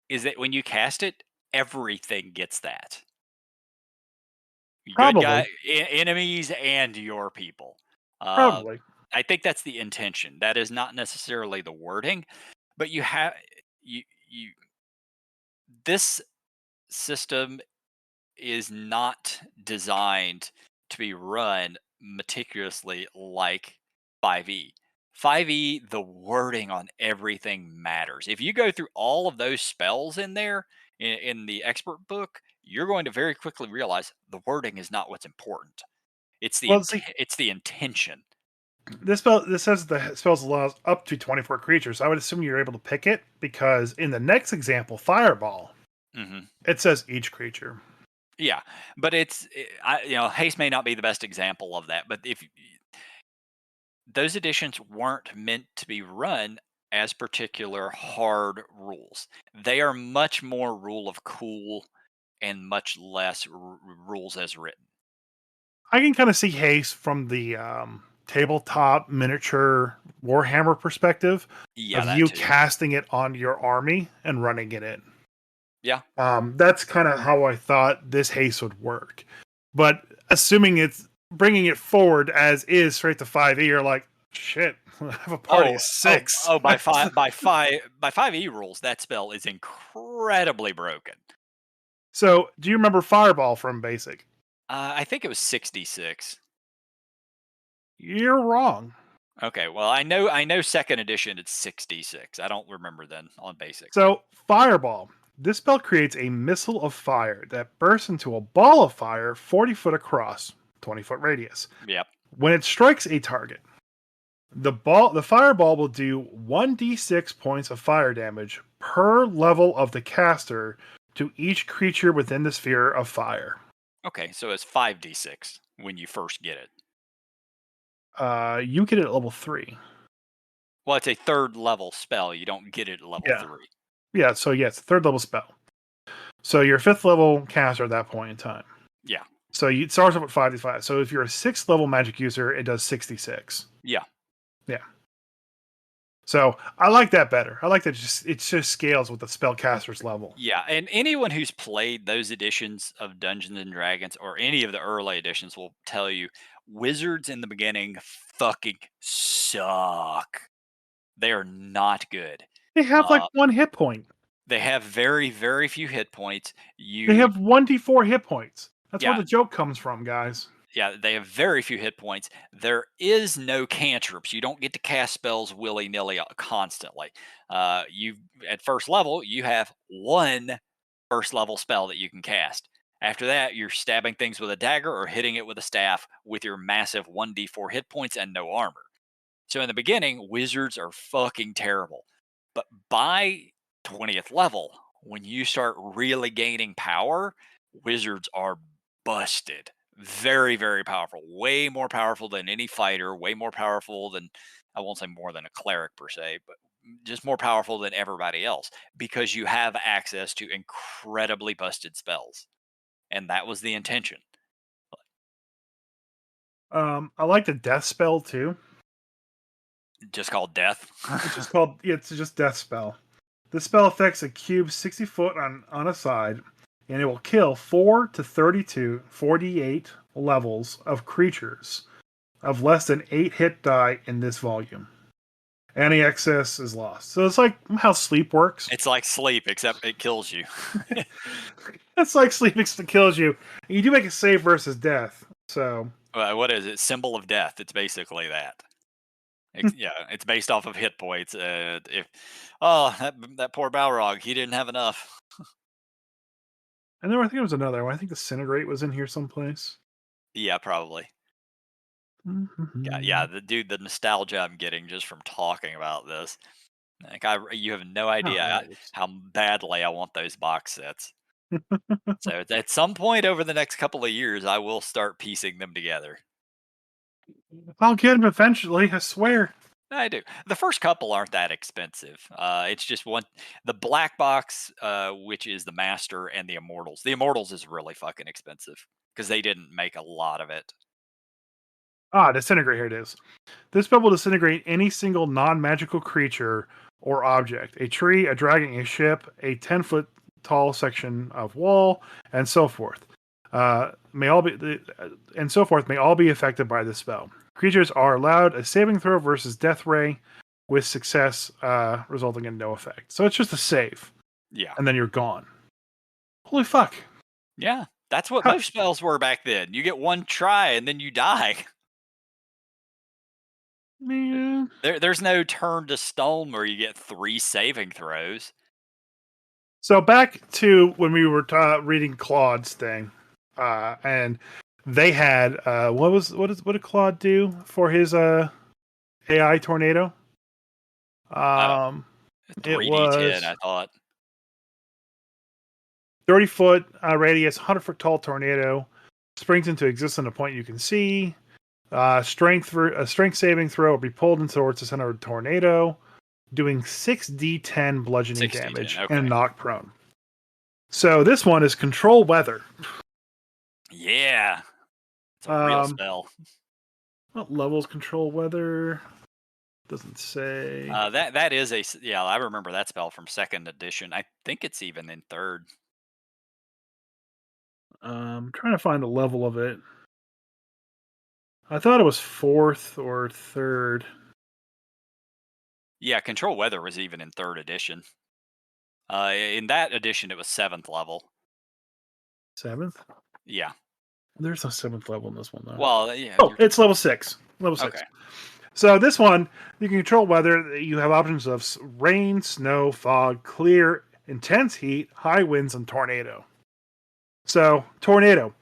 is that when you cast it, everything gets that. Good guy, Probably. enemies, and your people. Uh, Probably. I think that's the intention. That is not necessarily the wording, but you have you. This system is not designed to be run meticulously like 5e. 5e, the wording on everything matters. If you go through all of those spells in there in the expert book, you're going to very quickly realize the wording is not what's important. Well, see, It's the intention. this says the spells allows up to 24 creatures. I would assume you're able to pick it because in the next example, Fireball, Hmm. it says each creature. Yeah, but haste may not be the best example of that. But if those editions weren't meant to be run as particular hard rules. They are much more rule of cool and much less rules as written. I can kind of see haste from the tabletop miniature Warhammer perspective Yeah, of that you too. casting it on your army and running it in. Yeah. That's kind of how I thought this haste would work. But assuming it's bringing it forward as is straight to 5e, you're like, shit, I have a party of 6. By 5e rules, that spell is incredibly broken. So, do you remember Fireball from Basic? I think it was 66. You're wrong. Okay, well, I know second edition it's 66. I don't remember then on basic. So, Fireball. This spell creates a missile of fire that bursts into a ball of fire 40 foot across, 20-foot radius. Yep. When it strikes a target, the fireball will do 1d6 points of fire damage per level of the caster to each creature within the sphere of fire. Okay, so it's 5d6 when you first get it. You get it at level 3. Well, it's a third level spell. You don't get it at level Yeah. 3. Yeah, so it's a 3rd level spell. So you're 5th level caster at that point in time. Yeah. So it starts off at 5d5. So if you're a 6th level magic user, it does 66. Yeah. Yeah. So I like that better. I like that it just scales with the spellcaster's level. Yeah, and anyone who's played those editions of Dungeons and Dragons or any of the early editions will tell you wizards in the beginning fucking suck. They are not good. They have like Uh, 1 hit point. they have very, very few hit points. They have 1d4 hit points. That's where Yeah, the joke comes from, guys. yeah, they have very few hit points. There is no cantrips. You don't get to cast spells willy nilly constantly. You at first level, you have one first level spell that you can cast. After that, you're stabbing things with a dagger or hitting it with a staff with your massive 1d4 hit points and no armor. So in the beginning, wizards are fucking terrible. But by 20th level, when you start really gaining power, wizards are busted. Very, very powerful. Way more powerful than any fighter, way more powerful than, I won't say more than a cleric per se, but just more powerful than everybody else because you have access to incredibly busted spells. And that was the intention. I like the death spell too. Just called death. It's just death spell. This spell affects a cube 60 foot on a side, and it will kill 4 to 32, 48 levels of creatures of less than 8 hit die in this volume. Any excess is lost. So it's like how sleep works. It's like sleep, except it kills you. It's like sleep kills you. You do make a save versus death. So What is it? Symbol of death. It's basically that. Yeah, it's based off of hit points. If that poor Balrog, he didn't have enough. and then I think there was another one. I think the Disintegrate was in here someplace. Yeah, probably. Yeah. The nostalgia I'm getting just from talking about this. Like you have no idea how badly I want those box sets. So at some point over the next couple of years, I will start piecing them together. I'll get him eventually, I swear. I do. The first couple aren't that expensive. It's just the black box, which is the master, and the immortals. The immortals is really fucking expensive because they didn't make a lot of it. Disintegrate, here it is. This spell will disintegrate any single non-magical creature or object. A tree, a dragon, a ship, a 10-foot tall section of wall, and so forth. May all be affected by this spell. Creatures are allowed a saving throw versus death ray with success resulting in no effect. So it's just a save. Yeah. And then you're gone. Holy fuck. Yeah. That's what most spells were back then. You get one try and then you die. Man. There's no turn to stone where you get 3 saving throws. So back to when we were reading Claude's thing, and they had what did Claude do for his AI tornado? 3d10, I thought. 30-foot radius, 100-foot tall tornado springs into existence at a point you can see. Strength saving throw will be pulled into towards the center of the tornado, doing 6d10 bludgeoning 6d10, damage okay. and knock prone. So this one is control weather. Yeah. It's a real spell. What levels control weather? Doesn't say. That is I remember that spell from 2nd edition. I think it's even in 3rd. I'm trying to find the level of it. I thought it was 4th or 3rd. Yeah, control weather was even in 3rd edition. In that edition, it was 7th level. 7th? Yeah. There's no 7th level in this one, though. Well, yeah. Oh, it's level 6. Level 6. Okay. So this one, you can control weather. You have options of rain, snow, fog, clear, intense heat, high winds, and tornado. So, tornado.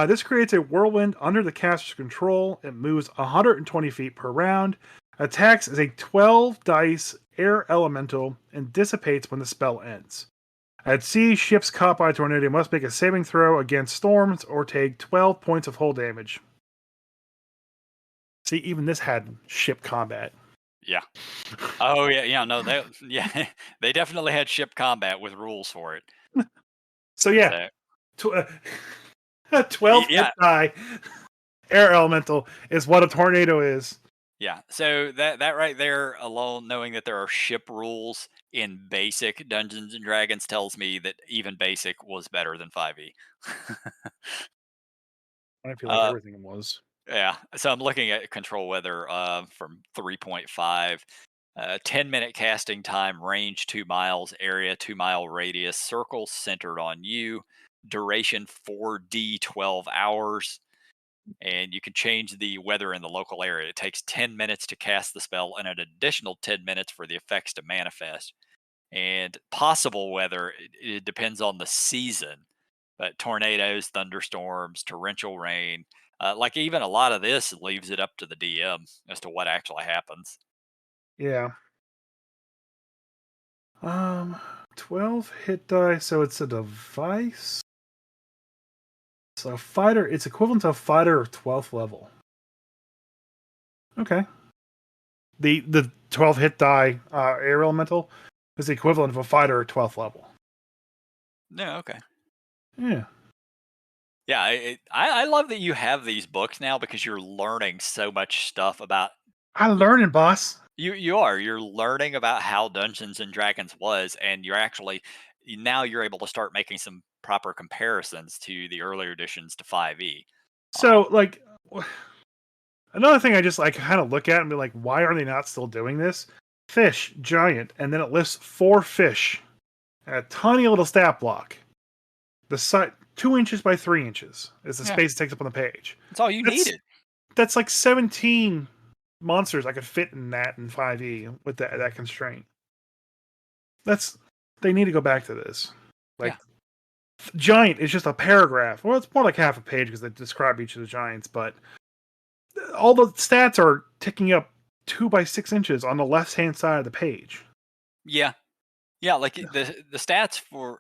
This creates a whirlwind under the caster's control. It moves 120 feet per round. Attacks as a 12 dice air elemental and dissipates when the spell ends. At sea, ships caught by a tornado must make a saving throw against storms or take 12 points of hull damage. See, even this had ship combat. Yeah. Oh yeah. No, they definitely had ship combat with rules for it. So yeah, A 12 hit Yeah, die air elemental is what a tornado is. yeah. So that right there alone, knowing that there are ship rules in basic Dungeons and Dragons, tells me that even basic was better than 5e. I feel like uh, everything was. yeah. So I'm looking at control weather from 3.5. 10-minute casting time, range 2 miles, area 2-mile radius, circles centered on you, duration 4D 12 hours, and you can change the weather in the local area. It takes 10 minutes to cast the spell and an additional 10 minutes for the effects to manifest. And possible weather, it depends on the season, but tornadoes, thunderstorms, torrential rain, like even a lot of this leaves it up to the DM as to what actually happens. Yeah. Um, 12 hit die, so it's a device. So fighter, it's equivalent to a fighter of 12th level. Okay. The 12 hit die air elemental is the equivalent of a fighter at 12th level. No, okay. Yeah. Yeah, I love that you have these books now because you're learning so much stuff about I learning, boss. you're learning about how Dungeons and Dragons was, and now you're able to start making some proper comparisons to the earlier editions to 5e. So, like, another thing I just like kind of look at and be like, why are they not still doing this? Fish, giant, and then it lists 4 fish, a tiny little stat block. The size 2 inches by 3 inches is the Yeah, space it takes up on the page. that's all you That's needed. that's like 17 monsters I could fit in that in 5e with that constraint. That's they need to go back to this. Yeah, Like giant is just a paragraph. Well, it's more like half a page because they describe each of the giants, but all the stats are ticking up 2 by 6 inches on the left hand side of the page. yeah, yeah. Like the stats for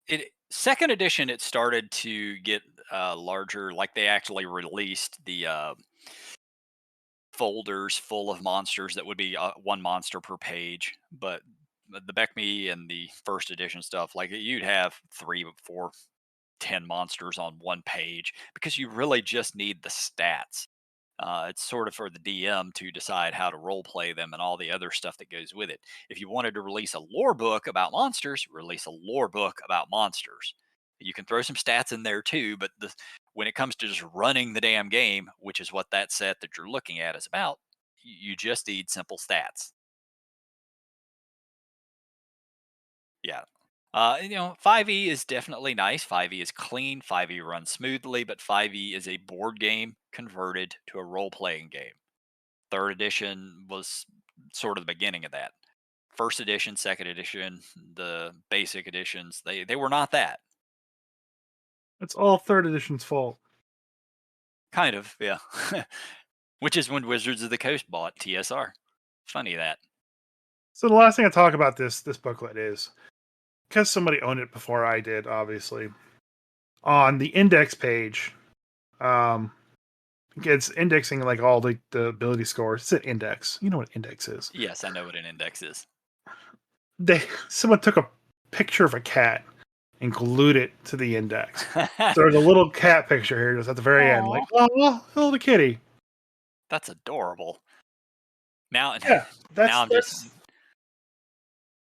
it second edition, it started to get larger. Like they actually released the folders full of monsters that would be one monster per page. But the BECMI and the first edition stuff, like you'd have 3, 4, 10 monsters on one page because you really just need the stats. It's sort of for the DM to decide how to role play them and all the other stuff that goes with it. If you wanted to release a lore book about monsters, release a lore book about monsters. You can throw some stats in there too, but when it comes to just running the damn game, which is what that set that you're looking at is about, you just need simple stats. Yeah. 5e is definitely nice. 5e is clean. 5e runs smoothly, but 5e is a board game converted to a role playing game. Third edition was sort of the beginning of that. First edition, second edition, the basic editions, they were not that. It's all third edition's fault. Kind of, yeah. Which is when Wizards of the Coast bought TSR. Funny that. So the last thing I talk about this booklet is because somebody owned it before I did, obviously. On the index page, um, it's indexing like all the ability scores. It's an index. You know what index is. Yes, I know what an index is. Someone took a picture of a cat and glued it to the index. So there's a little cat picture here just at the very end, like, Aw, oh, little kitty. that's adorable. Now, Yeah, now I'm just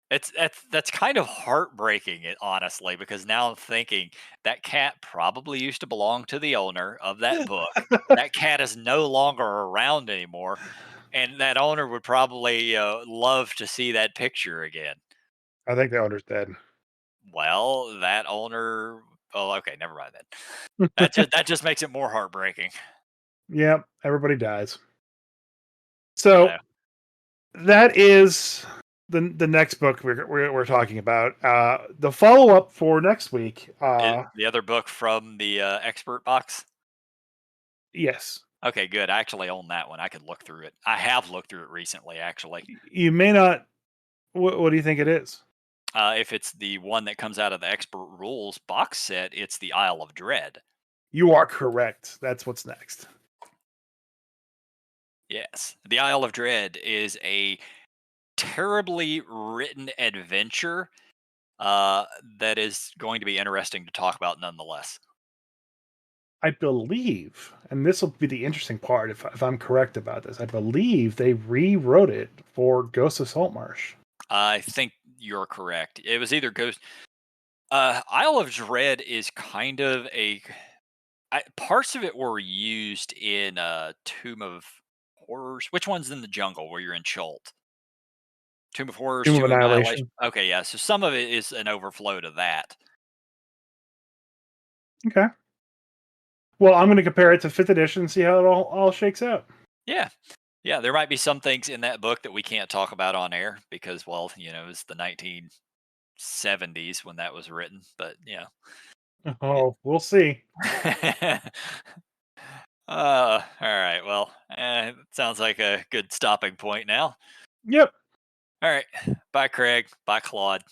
that's that's kind of heartbreaking, honestly, because now I'm thinking that cat probably used to belong to the owner of that book. That cat is no longer around anymore, and that owner would probably love to see that picture again. I think the owner's dead. Well, that owner. Oh, okay, never mind then. That just makes it more heartbreaking. Yep, everybody dies. So So that is the next book we're talking about. The follow up for next week. the other book from the expert box. Yes, Okay, good. I actually own that one. I could look through it. I have looked through it recently, actually. you may not. What do you think it is? If it's the one that comes out of the Expert Rules box set, it's the Isle of Dread. You are correct. That's what's next. Yes. The Isle of Dread is a terribly written adventure that is going to be interesting to talk about nonetheless. I believe, and this will be the interesting part if I'm correct about this, I believe they rewrote it for Ghost of Saltmarsh. I think you're correct. It was either Ghost. Isle of Dread is kind of parts of it were used in Tomb of Horrors. Which one's in the jungle where you're in Chult? Tomb of Horrors, Tomb of Tomb of Annihilation. Annihilation. Okay, yeah. So some of it is an overflow to that. Okay. Well, I'm going to compare it to 5th edition and see how it all shakes out. Yeah. Yeah, there might be some things in that book that we can't talk about on air because, well, it was the 1970s when that was written. But yeah, it, Oh, we'll see. all right. Well, it sounds like a good stopping point now. Yep. All right. Bye, Craig. Bye, Claude.